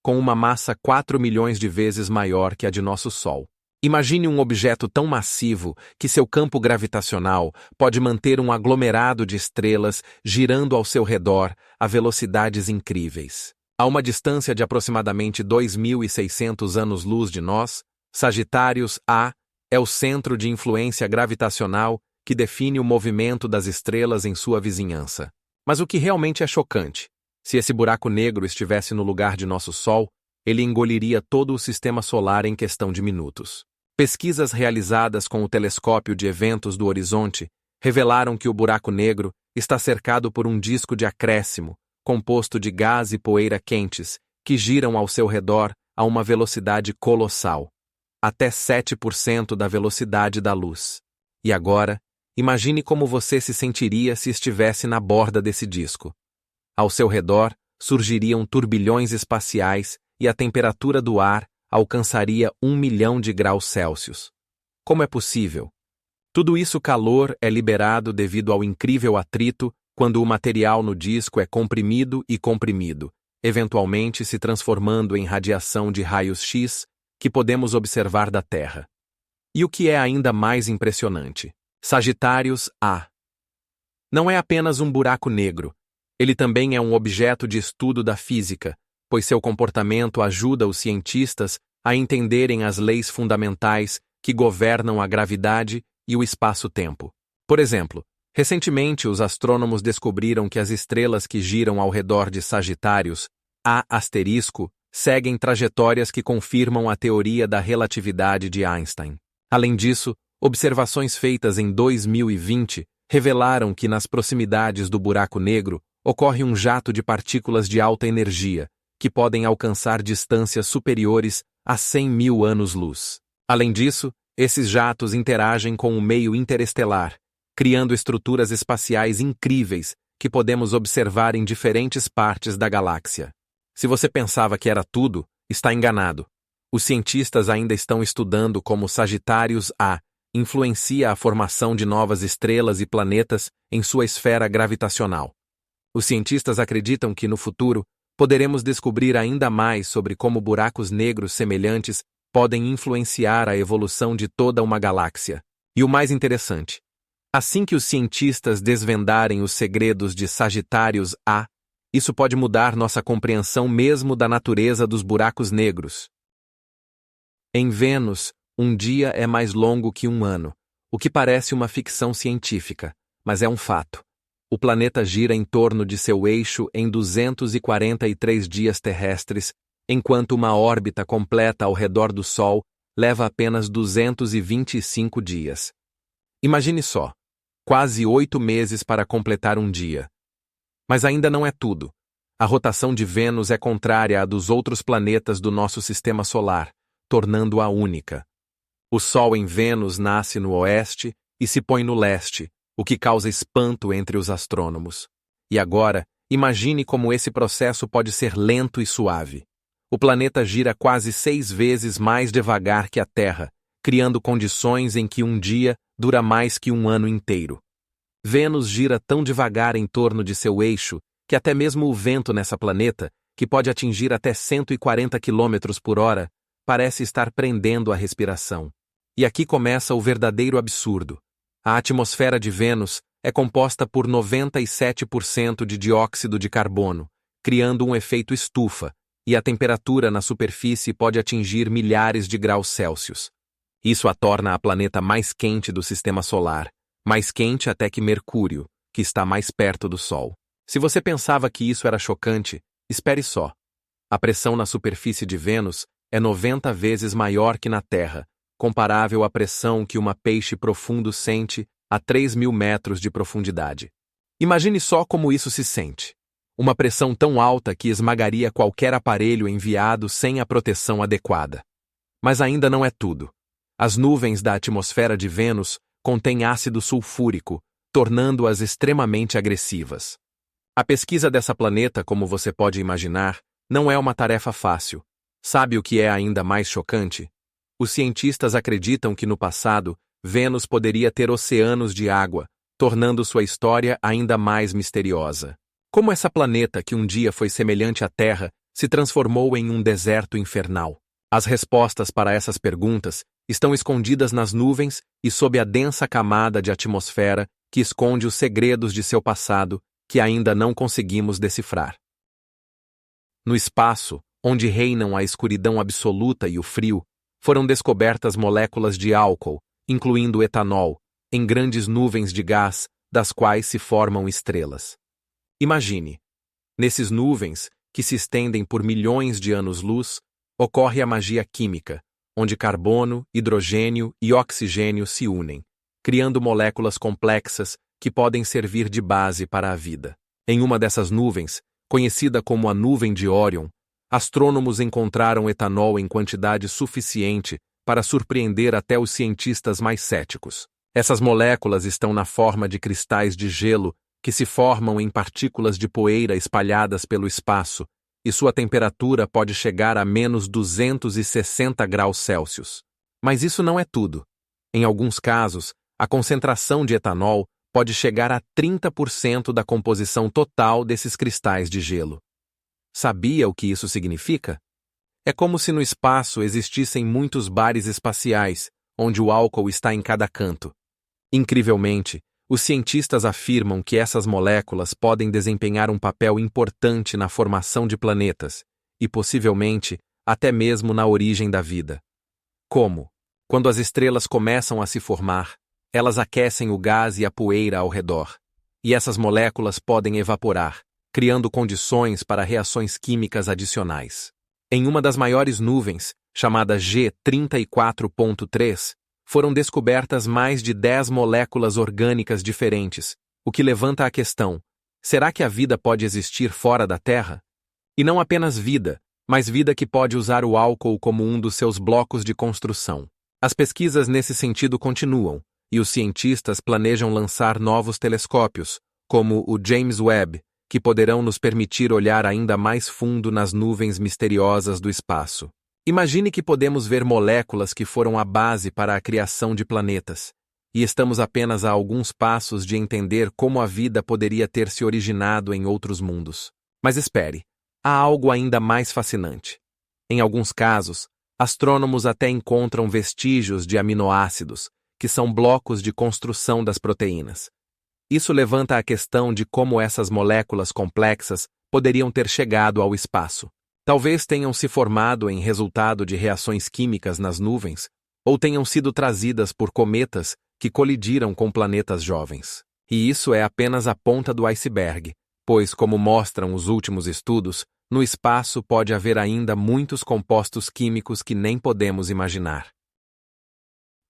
com uma massa 4 milhões de vezes maior que a de nosso Sol. Imagine um objeto tão massivo que seu campo gravitacional pode manter um aglomerado de estrelas girando ao seu redor a velocidades incríveis. A uma distância de aproximadamente 2.600 anos-luz de nós, Sagitários A é o centro de influência gravitacional que define o movimento das estrelas em sua vizinhança. Mas o que realmente é chocante? Se esse buraco negro estivesse no lugar de nosso Sol, ele engoliria todo o sistema solar em questão de minutos. Pesquisas realizadas com o telescópio de eventos do horizonte revelaram que o buraco negro está cercado por um disco de acréscimo, composto de gás e poeira quentes, que giram ao seu redor a uma velocidade colossal, até 7% da velocidade da luz. E agora, imagine como você se sentiria se estivesse na borda desse disco. Ao seu redor, surgiriam turbilhões espaciais e a temperatura do ar alcançaria 1 milhão de graus Celsius. Como é possível? Tudo isso calor é liberado devido ao incrível atrito quando o material no disco é comprimido e comprimido, eventualmente se transformando em radiação de raios X que podemos observar da Terra. E o que é ainda mais impressionante? Sagitários A. Não é apenas um buraco negro. Ele também é um objeto de estudo da física, pois seu comportamento ajuda os cientistas a entenderem as leis fundamentais que governam a gravidade e o espaço-tempo. Por exemplo, recentemente os astrônomos descobriram que as estrelas que giram ao redor de Sagitários A*, seguem trajetórias que confirmam a teoria da relatividade de Einstein. Além disso, observações feitas em 2020 revelaram que nas proximidades do buraco negro ocorre um jato de partículas de alta energia, que podem alcançar distâncias superiores a 100 mil anos-luz. Além disso, esses jatos interagem com o meio interestelar, criando estruturas espaciais incríveis que podemos observar em diferentes partes da galáxia. Se você pensava que era tudo, está enganado. Os cientistas ainda estão estudando como Sagitários A influencia a formação de novas estrelas e planetas em sua esfera gravitacional. Os cientistas acreditam que, no futuro, poderemos descobrir ainda mais sobre como buracos negros semelhantes podem influenciar a evolução de toda uma galáxia. E o mais interessante, assim que os cientistas desvendarem os segredos de Sagitários A, isso pode mudar nossa compreensão mesmo da natureza dos buracos negros. Em Vênus, um dia é mais longo que um ano, o que parece uma ficção científica, mas é um fato. O planeta gira em torno de seu eixo em 243 dias terrestres, enquanto uma órbita completa ao redor do Sol leva apenas 225 dias. Imagine só, quase 8 meses para completar um dia. Mas ainda não é tudo. A rotação de Vênus é contrária à dos outros planetas do nosso sistema solar, tornando-a única. O Sol em Vênus nasce no oeste e se põe no leste, o que causa espanto entre os astrônomos. E agora, imagine como esse processo pode ser lento e suave. O planeta gira quase 6 vezes mais devagar que a Terra, criando condições em que um dia dura mais que um ano inteiro. Vênus gira tão devagar em torno de seu eixo que até mesmo o vento nessa planeta que pode atingir até 140 km por hora, parece estar prendendo a respiração. E aqui começa o verdadeiro absurdo. A atmosfera de Vênus é composta por 97% de dióxido de carbono, criando um efeito estufa, e a temperatura na superfície pode atingir milhares de graus Celsius. Isso a torna a planeta mais quente do sistema solar, mais quente até que Mercúrio, que está mais perto do Sol. Se você pensava que isso era chocante, espere só. A pressão na superfície de Vênus é 90 vezes maior que na Terra, comparável à pressão que uma peixe profundo sente a 3.000 metros de profundidade. Imagine só como isso se sente. Uma pressão tão alta que esmagaria qualquer aparelho enviado sem a proteção adequada. Mas ainda não é tudo. As nuvens da atmosfera de Vênus contêm ácido sulfúrico, tornando-as extremamente agressivas. A pesquisa dessa planeta, como você pode imaginar, não é uma tarefa fácil. Sabe o que é ainda mais chocante? Os cientistas acreditam que no passado, Vênus poderia ter oceanos de água, tornando sua história ainda mais misteriosa. Como essa planeta, que um dia foi semelhante à Terra, se transformou em um deserto infernal? As respostas para essas perguntas estão escondidas nas nuvens e sob a densa camada de atmosfera que esconde os segredos de seu passado que ainda não conseguimos decifrar. No espaço, onde reinam a escuridão absoluta e o frio, foram descobertas moléculas de álcool, incluindo etanol, em grandes nuvens de gás, das quais se formam estrelas. Imagine, nesses nuvens, que se estendem por milhões de anos-luz, ocorre a magia química, onde carbono, hidrogênio e oxigênio se unem, criando moléculas complexas que podem servir de base para a vida. Em uma dessas nuvens, conhecida como a nuvem de Órion, astrônomos encontraram etanol em quantidade suficiente para surpreender até os cientistas mais céticos. Essas moléculas estão na forma de cristais de gelo que se formam em partículas de poeira espalhadas pelo espaço, e sua temperatura pode chegar a menos 260 graus Celsius. Mas isso não é tudo. Em alguns casos, a concentração de etanol pode chegar a 30% da composição total desses cristais de gelo. Sabia o que isso significa? É como se no espaço existissem muitos bares espaciais, onde o álcool está em cada canto. Incrivelmente, os cientistas afirmam que essas moléculas podem desempenhar um papel importante na formação de planetas, e possivelmente até mesmo na origem da vida. Como? Quando as estrelas começam a se formar, elas aquecem o gás e a poeira ao redor, e essas moléculas podem evaporar, criando condições para reações químicas adicionais. Em uma das maiores nuvens, chamada G34.3, foram descobertas mais de 10 moléculas orgânicas diferentes, o que levanta a questão: será que a vida pode existir fora da Terra? E não apenas vida, mas vida que pode usar o álcool como um dos seus blocos de construção. As pesquisas nesse sentido continuam, e os cientistas planejam lançar novos telescópios, como o James Webb, que poderão nos permitir olhar ainda mais fundo nas nuvens misteriosas do espaço. Imagine que podemos ver moléculas que foram a base para a criação de planetas, e estamos apenas a alguns passos de entender como a vida poderia ter se originado em outros mundos. Mas espere, há algo ainda mais fascinante. Em alguns casos, astrônomos até encontram vestígios de aminoácidos, que são blocos de construção das proteínas. Isso levanta a questão de como essas moléculas complexas poderiam ter chegado ao espaço. Talvez tenham se formado em resultado de reações químicas nas nuvens, ou tenham sido trazidas por cometas que colidiram com planetas jovens. E isso é apenas a ponta do iceberg, pois, como mostram os últimos estudos, no espaço pode haver ainda muitos compostos químicos que nem podemos imaginar.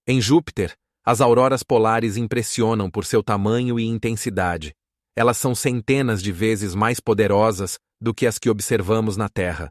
Em Júpiter, as auroras polares impressionam por seu tamanho e intensidade. Elas são centenas de vezes mais poderosas do que as que observamos na Terra.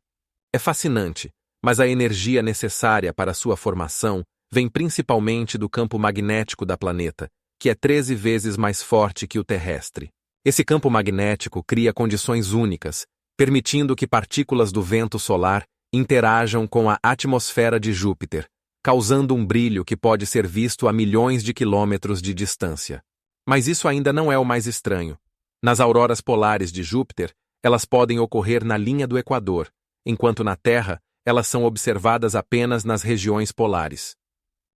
É fascinante, mas a energia necessária para sua formação vem principalmente do campo magnético da planeta, que é 13 vezes mais forte que o terrestre. Esse campo magnético cria condições únicas, permitindo que partículas do vento solar interajam com a atmosfera de Júpiter, causando um brilho que pode ser visto a milhões de quilômetros de distância. Mas isso ainda não é o mais estranho. Nas auroras polares de Júpiter, elas podem ocorrer na linha do Equador, enquanto na Terra, elas são observadas apenas nas regiões polares.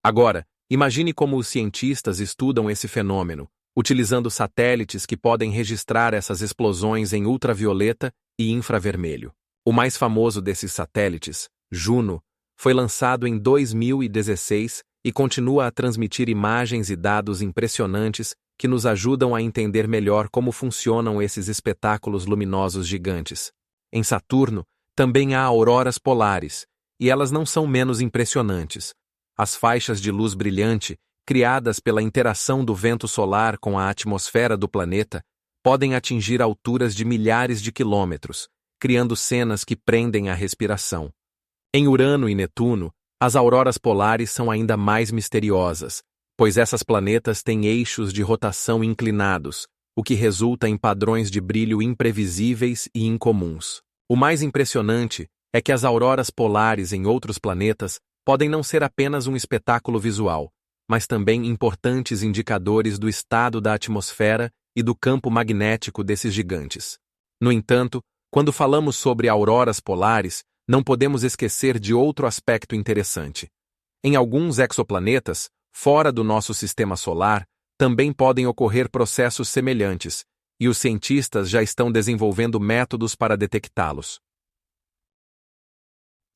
Agora, imagine como os cientistas estudam esse fenômeno, utilizando satélites que podem registrar essas explosões em ultravioleta e infravermelho. O mais famoso desses satélites, Juno, foi lançado em 2016 e continua a transmitir imagens e dados impressionantes que nos ajudam a entender melhor como funcionam esses espetáculos luminosos gigantes. Em Saturno, também há auroras polares, e elas não são menos impressionantes. As faixas de luz brilhante, criadas pela interação do vento solar com a atmosfera do planeta, podem atingir alturas de milhares de quilômetros, criando cenas que prendem a respiração. Em Urano e Netuno, as auroras polares são ainda mais misteriosas, pois essas planetas têm eixos de rotação inclinados, o que resulta em padrões de brilho imprevisíveis e incomuns. O mais impressionante é que as auroras polares em outros planetas podem não ser apenas um espetáculo visual, mas também importantes indicadores do estado da atmosfera e do campo magnético desses gigantes. No entanto, quando falamos sobre auroras polares, não podemos esquecer de outro aspecto interessante. Em alguns exoplanetas, fora do nosso sistema solar, também podem ocorrer processos semelhantes, e os cientistas já estão desenvolvendo métodos para detectá-los.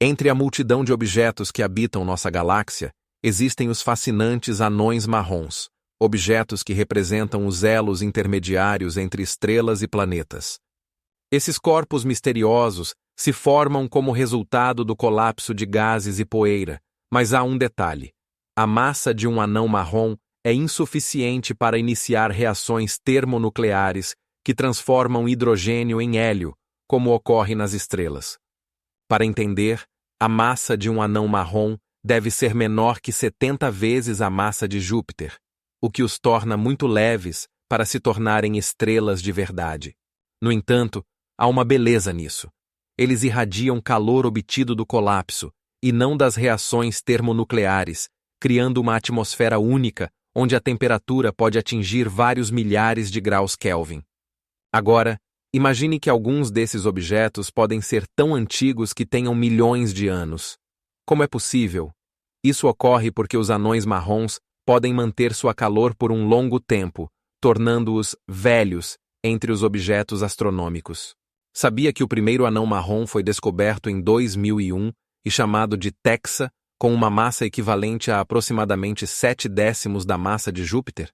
Entre a multidão de objetos que habitam nossa galáxia, existem os fascinantes anões marrons, objetos que representam os elos intermediários entre estrelas e planetas. Esses corpos misteriosos se formam como resultado do colapso de gases e poeira, mas há um detalhe: a massa de um anão marrom é insuficiente para iniciar reações termonucleares que transformam hidrogênio em hélio, como ocorre nas estrelas. Para entender, a massa de um anão marrom deve ser menor que 70 vezes a massa de Júpiter, o que os torna muito leves para se tornarem estrelas de verdade. No entanto, há uma beleza nisso. Eles irradiam calor obtido do colapso, e não das reações termonucleares, criando uma atmosfera única onde a temperatura pode atingir vários milhares de graus Kelvin. Agora, imagine que alguns desses objetos podem ser tão antigos que tenham milhões de anos. Como é possível? Isso ocorre porque os anões marrons podem manter sua calor por um longo tempo, tornando-os velhos entre os objetos astronômicos. Sabia que o primeiro anão marrom foi descoberto em 2001 e chamado de Texa, com uma massa equivalente a aproximadamente 7/10 da massa de Júpiter?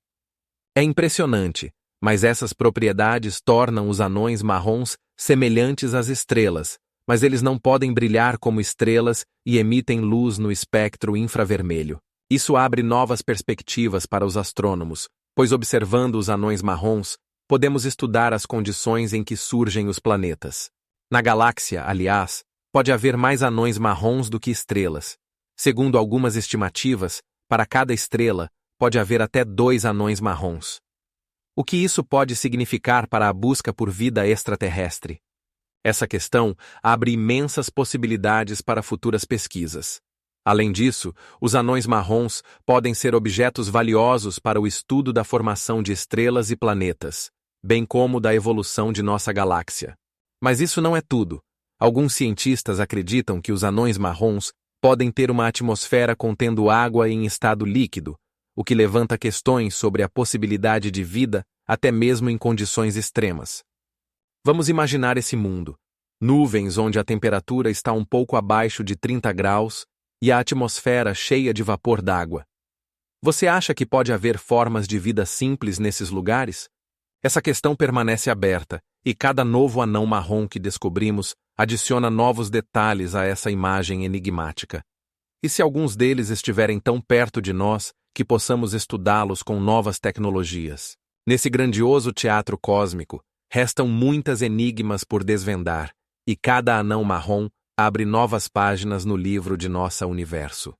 É impressionante, mas essas propriedades tornam os anões marrons semelhantes às estrelas, mas eles não podem brilhar como estrelas e emitem luz no espectro infravermelho. Isso abre novas perspectivas para os astrônomos, pois observando os anões marrons, podemos estudar as condições em que surgem os planetas. Na galáxia, aliás, pode haver mais anões marrons do que estrelas. Segundo algumas estimativas, para cada estrela, pode haver até 2 anões marrons. O que isso pode significar para a busca por vida extraterrestre? Essa questão abre imensas possibilidades para futuras pesquisas. Além disso, os anões marrons podem ser objetos valiosos para o estudo da formação de estrelas e planetas, bem como da evolução de nossa galáxia. Mas isso não é tudo. Alguns cientistas acreditam que os anões marrons podem ter uma atmosfera contendo água em estado líquido, o que levanta questões sobre a possibilidade de vida até mesmo em condições extremas. Vamos imaginar esse mundo: nuvens onde a temperatura está um pouco abaixo de 30 graus e a atmosfera cheia de vapor d'água. Você acha que pode haver formas de vida simples nesses lugares? Essa questão permanece aberta, e cada novo anão marrom que descobrimos adiciona novos detalhes a essa imagem enigmática. E se alguns deles estiverem tão perto de nós que possamos estudá-los com novas tecnologias? Nesse grandioso teatro cósmico, restam muitas enigmas por desvendar, e cada anão marrom abre novas páginas no livro de nosso universo.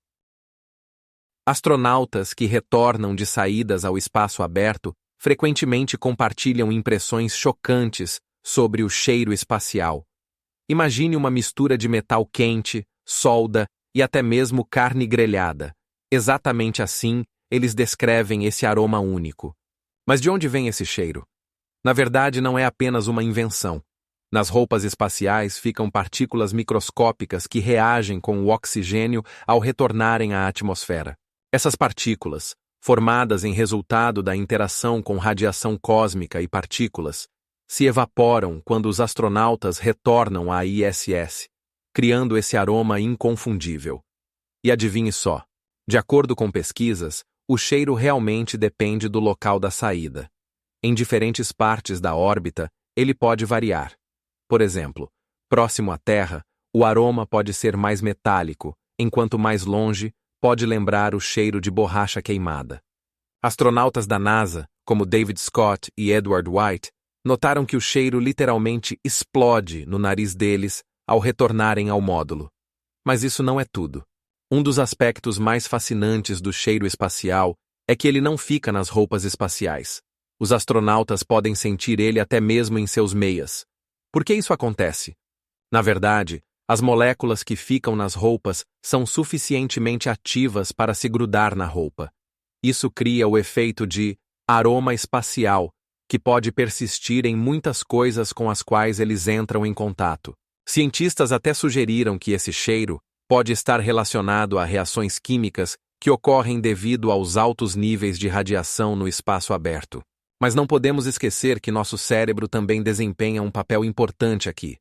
Astronautas que retornam de saídas ao espaço aberto frequentemente compartilham impressões chocantes sobre o cheiro espacial. Imagine uma mistura de metal quente, solda e até mesmo carne grelhada. Exatamente assim, eles descrevem esse aroma único. Mas de onde vem esse cheiro? Na verdade, não é apenas uma invenção. Nas roupas espaciais ficam partículas microscópicas que reagem com o oxigênio ao retornarem à atmosfera. Essas partículas, formadas em resultado da interação com radiação cósmica e partículas, se evaporam quando os astronautas retornam à ISS, criando esse aroma inconfundível. E adivinhe só, de acordo com pesquisas, o cheiro realmente depende do local da saída. Em diferentes partes da órbita, ele pode variar. Por exemplo, próximo à Terra, o aroma pode ser mais metálico, enquanto mais longe, pode lembrar o cheiro de borracha queimada. Astronautas da NASA, como David Scott e Edward White, notaram que o cheiro literalmente explode no nariz deles ao retornarem ao módulo. Mas isso não é tudo. Um dos aspectos mais fascinantes do cheiro espacial é que ele não fica nas roupas espaciais. Os astronautas podem sentir ele até mesmo em seus meias. Por que isso acontece? Na verdade, as moléculas que ficam nas roupas são suficientemente ativas para se grudar na roupa. Isso cria o efeito de aroma espacial, que pode persistir em muitas coisas com as quais eles entram em contato. Cientistas até sugeriram que esse cheiro pode estar relacionado a reações químicas que ocorrem devido aos altos níveis de radiação no espaço aberto. Mas não podemos esquecer que nosso cérebro também desempenha um papel importante aqui.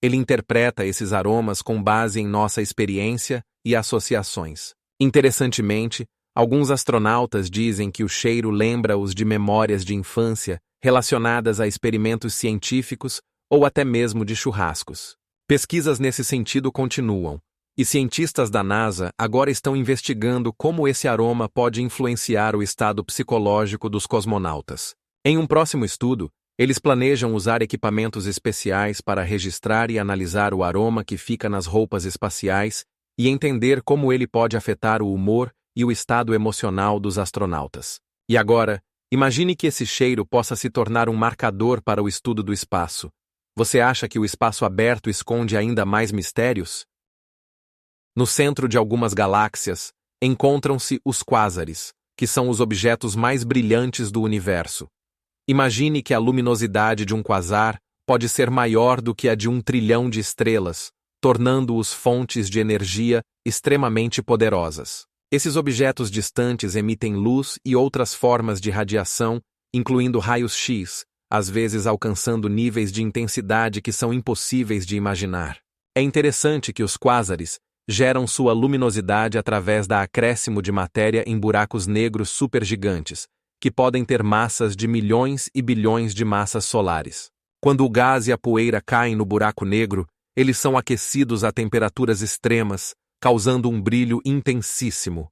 Ele interpreta esses aromas com base em nossa experiência e associações. Interessantemente, alguns astronautas dizem que o cheiro lembra-os de memórias de infância relacionadas a experimentos científicos ou até mesmo de churrascos. Pesquisas nesse sentido continuam, e cientistas da NASA agora estão investigando como esse aroma pode influenciar o estado psicológico dos cosmonautas. Em um próximo estudo, eles planejam usar equipamentos especiais para registrar e analisar o aroma que fica nas roupas espaciais e entender como ele pode afetar o humor e o estado emocional dos astronautas. E agora, imagine que esse cheiro possa se tornar um marcador para o estudo do espaço. Você acha que o espaço aberto esconde ainda mais mistérios? No centro de algumas galáxias, encontram-se os quásares, que são os objetos mais brilhantes do universo. Imagine que a luminosidade de um quasar pode ser maior do que a de 1 trilhão de estrelas, tornando-os fontes de energia extremamente poderosas. Esses objetos distantes emitem luz e outras formas de radiação, incluindo raios X, às vezes alcançando níveis de intensidade que são impossíveis de imaginar. É interessante que os quásares geram sua luminosidade através da acréscimo de matéria em buracos negros supergigantes, que podem ter massas de milhões e bilhões de massas solares. Quando o gás e a poeira caem no buraco negro, eles são aquecidos a temperaturas extremas, causando um brilho intensíssimo.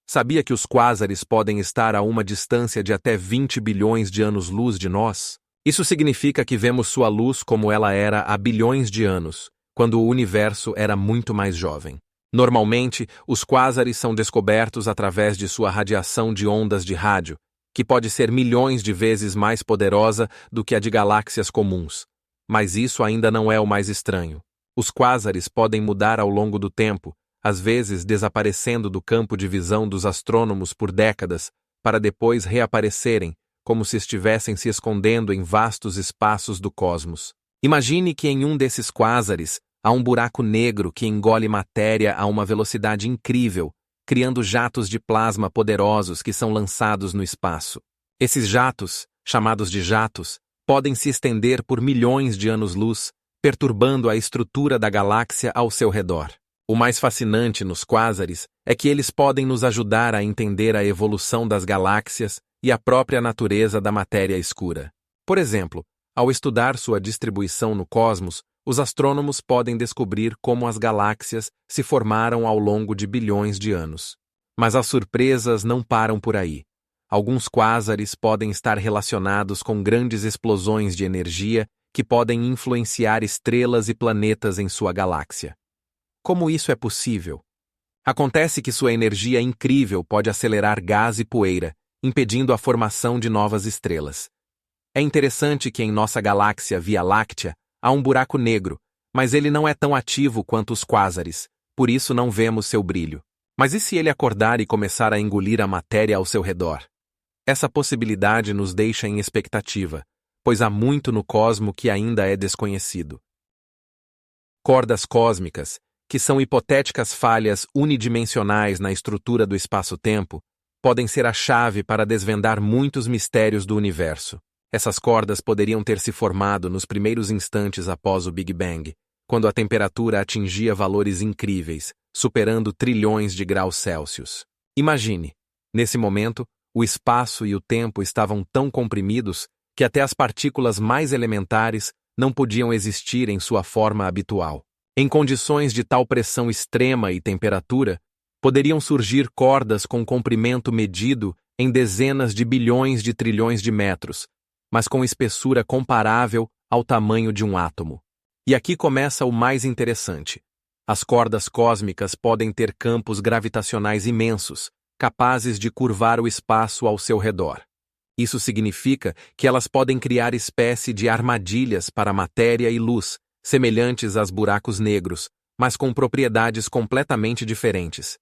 Sabia que os quásares podem estar a uma distância de até 20 bilhões de anos-luz de nós? Isso significa que vemos sua luz como ela era há bilhões de anos, quando o universo era muito mais jovem. Normalmente, os quásares são descobertos através de sua radiação de ondas de rádio, que pode ser milhões de vezes mais poderosa do que a de galáxias comuns. Mas isso ainda não é o mais estranho. Os quásares podem mudar ao longo do tempo, às vezes desaparecendo do campo de visão dos astrônomos por décadas, para depois reaparecerem, como se estivessem se escondendo em vastos espaços do cosmos. Imagine que em um desses quásares há um buraco negro que engole matéria a uma velocidade incrível, criando jatos de plasma poderosos que são lançados no espaço. Esses jatos, chamados de jatos, podem se estender por milhões de anos-luz, perturbando a estrutura da galáxia ao seu redor. O mais fascinante nos quásares é que eles podem nos ajudar a entender a evolução das galáxias e a própria natureza da matéria escura. Por exemplo, ao estudar sua distribuição no cosmos, os astrônomos podem descobrir como as galáxias se formaram ao longo de bilhões de anos. Mas as surpresas não param por aí. Alguns quásares podem estar relacionados com grandes explosões de energia que podem influenciar estrelas e planetas em sua galáxia. Como isso é possível? Acontece que sua energia incrível pode acelerar gás e poeira, impedindo a formação de novas estrelas. É interessante que em nossa galáxia Via Láctea há um buraco negro, mas ele não é tão ativo quanto os quásares, por isso não vemos seu brilho. Mas e se ele acordar e começar a engolir a matéria ao seu redor? Essa possibilidade nos deixa em expectativa, pois há muito no cosmo que ainda é desconhecido. Cordas cósmicas, que são hipotéticas falhas unidimensionais na estrutura do espaço-tempo, podem ser a chave para desvendar muitos mistérios do universo. Essas cordas poderiam ter se formado nos primeiros instantes após o Big Bang, quando a temperatura atingia valores incríveis, superando trilhões de graus Celsius. Imagine, nesse momento, o espaço e o tempo estavam tão comprimidos que até as partículas mais elementares não podiam existir em sua forma habitual. Em condições de tal pressão extrema e temperatura, poderiam surgir cordas com comprimento medido em dezenas de bilhões de trilhões de metros, mas com espessura comparável ao tamanho de um átomo. E aqui começa o mais interessante. As cordas cósmicas podem ter campos gravitacionais imensos, capazes de curvar o espaço ao seu redor. Isso significa que elas podem criar espécie de armadilhas para matéria e luz, semelhantes às buracos negros, mas com propriedades completamente diferentes.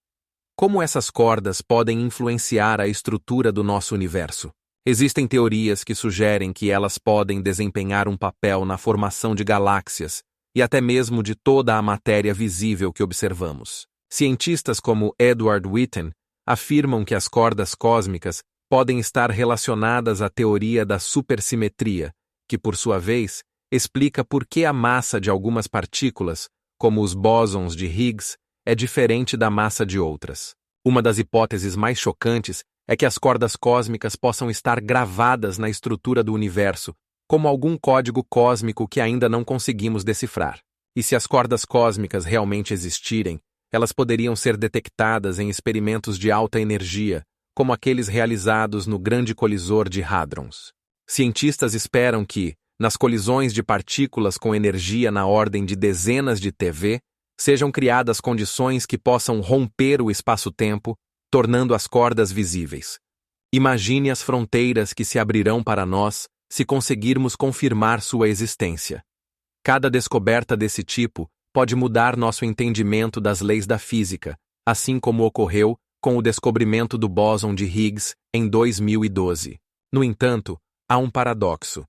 Como essas cordas podem influenciar a estrutura do nosso universo? Existem teorias que sugerem que elas podem desempenhar um papel na formação de galáxias e até mesmo de toda a matéria visível que observamos. Cientistas como Edward Witten afirmam que as cordas cósmicas podem estar relacionadas à teoria da supersimetria, que, por sua vez, explica por que a massa de algumas partículas, como os bósons de Higgs, é diferente da massa de outras. Uma das hipóteses mais chocantes é que as cordas cósmicas possam estar gravadas na estrutura do universo, como algum código cósmico que ainda não conseguimos decifrar. E se as cordas cósmicas realmente existirem, elas poderiam ser detectadas em experimentos de alta energia, como aqueles realizados no Grande Colisor de Hadrons. Cientistas esperam que, nas colisões de partículas com energia na ordem de dezenas de TeV, sejam criadas condições que possam romper o espaço-tempo, tornando as cordas visíveis. Imagine as fronteiras que se abrirão para nós se conseguirmos confirmar sua existência. Cada descoberta desse tipo pode mudar nosso entendimento das leis da física, assim como ocorreu com o descobrimento do bóson de Higgs em 2012. No entanto, há um paradoxo.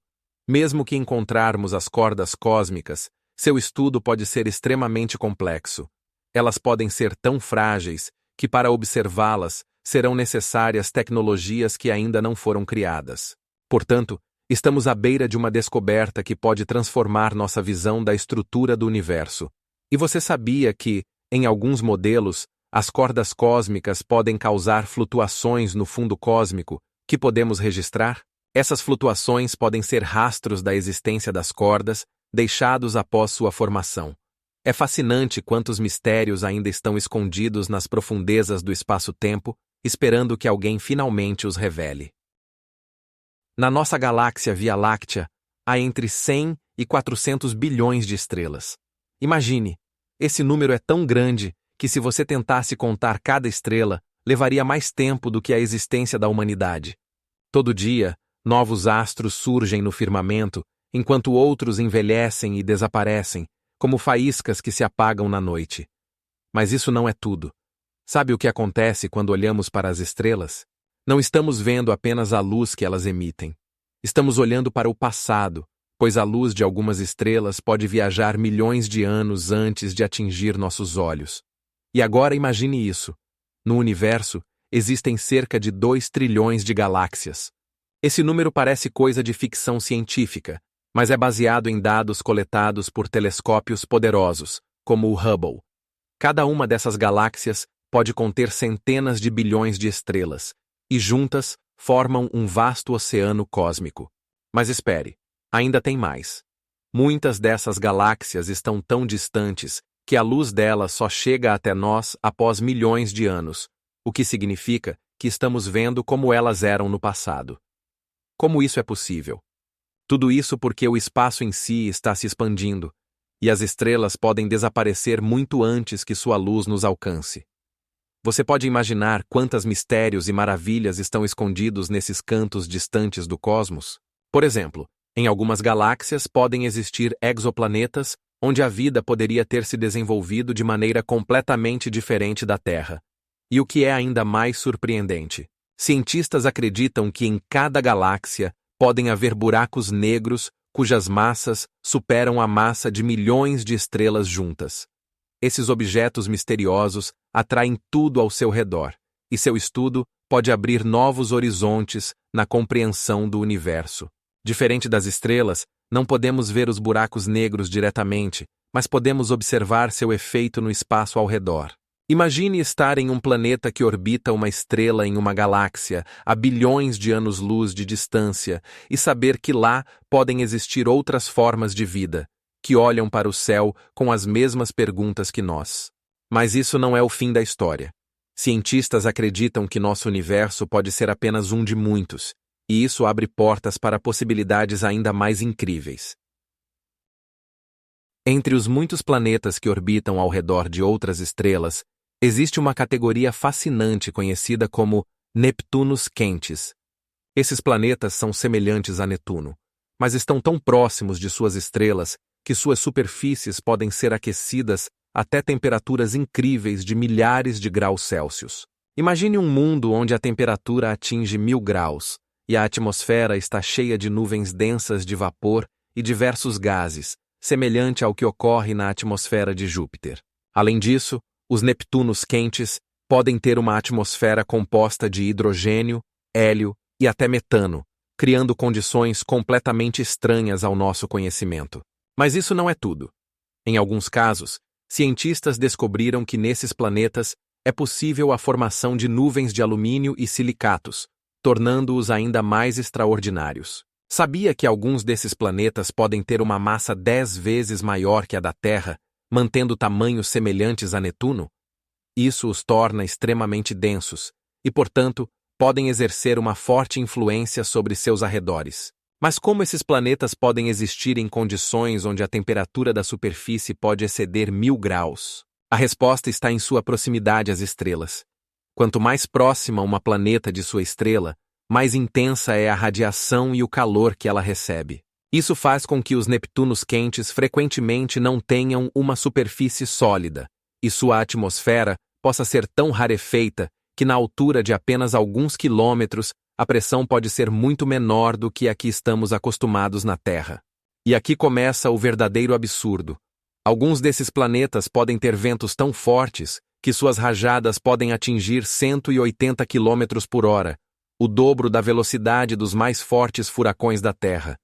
Mesmo que encontrarmos as cordas cósmicas, seu estudo pode ser extremamente complexo. Elas podem ser tão frágeis que, para observá-las, serão necessárias tecnologias que ainda não foram criadas. Portanto, estamos à beira de uma descoberta que pode transformar nossa visão da estrutura do universo. E você sabia que, em alguns modelos, as cordas cósmicas podem causar flutuações no fundo cósmico que podemos registrar? Essas flutuações podem ser rastros da existência das cordas, deixados após sua formação. É fascinante quantos mistérios ainda estão escondidos nas profundezas do espaço-tempo, esperando que alguém finalmente os revele. Na nossa galáxia Via Láctea, há entre 100 e 400 bilhões de estrelas. Imagine, esse número é tão grande que, se você tentasse contar cada estrela, levaria mais tempo do que a existência da humanidade. Todo dia, novos astros surgem no firmamento, enquanto outros envelhecem e desaparecem, como faíscas que se apagam na noite. Mas isso não é tudo. Sabe o que acontece quando olhamos para as estrelas? Não estamos vendo apenas a luz que elas emitem. Estamos olhando para o passado, pois a luz de algumas estrelas pode viajar milhões de anos antes de atingir nossos olhos. E agora imagine isso. No universo, existem cerca de 2 trilhões de galáxias. Esse número parece coisa de ficção científica, mas é baseado em dados coletados por telescópios poderosos, como o Hubble. Cada uma dessas galáxias pode conter centenas de bilhões de estrelas, e juntas formam um vasto oceano cósmico. Mas espere, ainda tem mais. Muitas dessas galáxias estão tão distantes que a luz delas só chega até nós após milhões de anos, o que significa que estamos vendo como elas eram no passado. Como isso é possível? Tudo isso porque o espaço em si está se expandindo, e as estrelas podem desaparecer muito antes que sua luz nos alcance. Você pode imaginar quantos mistérios e maravilhas estão escondidos nesses cantos distantes do cosmos? Por exemplo, em algumas galáxias podem existir exoplanetas onde a vida poderia ter se desenvolvido de maneira completamente diferente da Terra. E o que é ainda mais surpreendente, cientistas acreditam que em cada galáxia podem haver buracos negros cujas massas superam a massa de milhões de estrelas juntas. Esses objetos misteriosos atraem tudo ao seu redor, e seu estudo pode abrir novos horizontes na compreensão do universo. Diferente das estrelas, não podemos ver os buracos negros diretamente, mas podemos observar seu efeito no espaço ao redor. Imagine estar em um planeta que orbita uma estrela em uma galáxia a bilhões de anos-luz de distância e saber que lá podem existir outras formas de vida, que olham para o céu com as mesmas perguntas que nós. Mas isso não é o fim da história. Cientistas acreditam que nosso universo pode ser apenas um de muitos, e isso abre portas para possibilidades ainda mais incríveis. Entre os muitos planetas que orbitam ao redor de outras estrelas, existe uma categoria fascinante conhecida como Neptunos quentes. Esses planetas são semelhantes a Netuno, mas estão tão próximos de suas estrelas que suas superfícies podem ser aquecidas até temperaturas incríveis de milhares de graus Celsius. Imagine um mundo onde a temperatura atinge 1000 graus e a atmosfera está cheia de nuvens densas de vapor e diversos gases, semelhante ao que ocorre na atmosfera de Júpiter. Além disso, os Neptunos quentes podem ter uma atmosfera composta de hidrogênio, hélio e até metano, criando condições completamente estranhas ao nosso conhecimento. Mas isso não é tudo. Em alguns casos, cientistas descobriram que nesses planetas é possível a formação de nuvens de alumínio e silicatos, tornando-os ainda mais extraordinários. Sabia que alguns desses planetas podem ter uma massa 10 vezes maior que a da Terra, mantendo tamanhos semelhantes a Netuno? Isso os torna extremamente densos e, portanto, podem exercer uma forte influência sobre seus arredores. Mas como esses planetas podem existir em condições onde a temperatura da superfície pode exceder 1000 graus? A resposta está em sua proximidade às estrelas. Quanto mais próxima uma planeta de sua estrela, mais intensa é a radiação e o calor que ela recebe. Isso faz com que os Neptunos quentes frequentemente não tenham uma superfície sólida, e sua atmosfera possa ser tão rarefeita que na altura de apenas alguns quilômetros a pressão pode ser muito menor do que a que estamos acostumados na Terra. E aqui começa o verdadeiro absurdo. Alguns desses planetas podem ter ventos tão fortes que suas rajadas podem atingir 180 km por hora, o dobro da velocidade dos mais fortes furacões da Terra.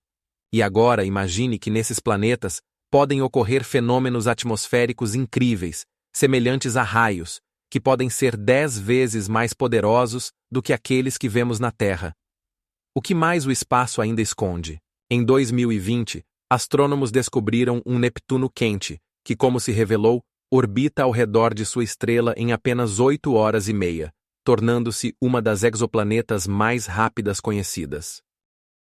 E agora imagine que nesses planetas podem ocorrer fenômenos atmosféricos incríveis, semelhantes a raios, que podem ser 10 vezes mais poderosos do que aqueles que vemos na Terra. O que mais o espaço ainda esconde? Em 2020, astrônomos descobriram um Neptuno quente, que, como se revelou, orbita ao redor de sua estrela em apenas 8 horas e meia, tornando-se uma das exoplanetas mais rápidas conhecidas.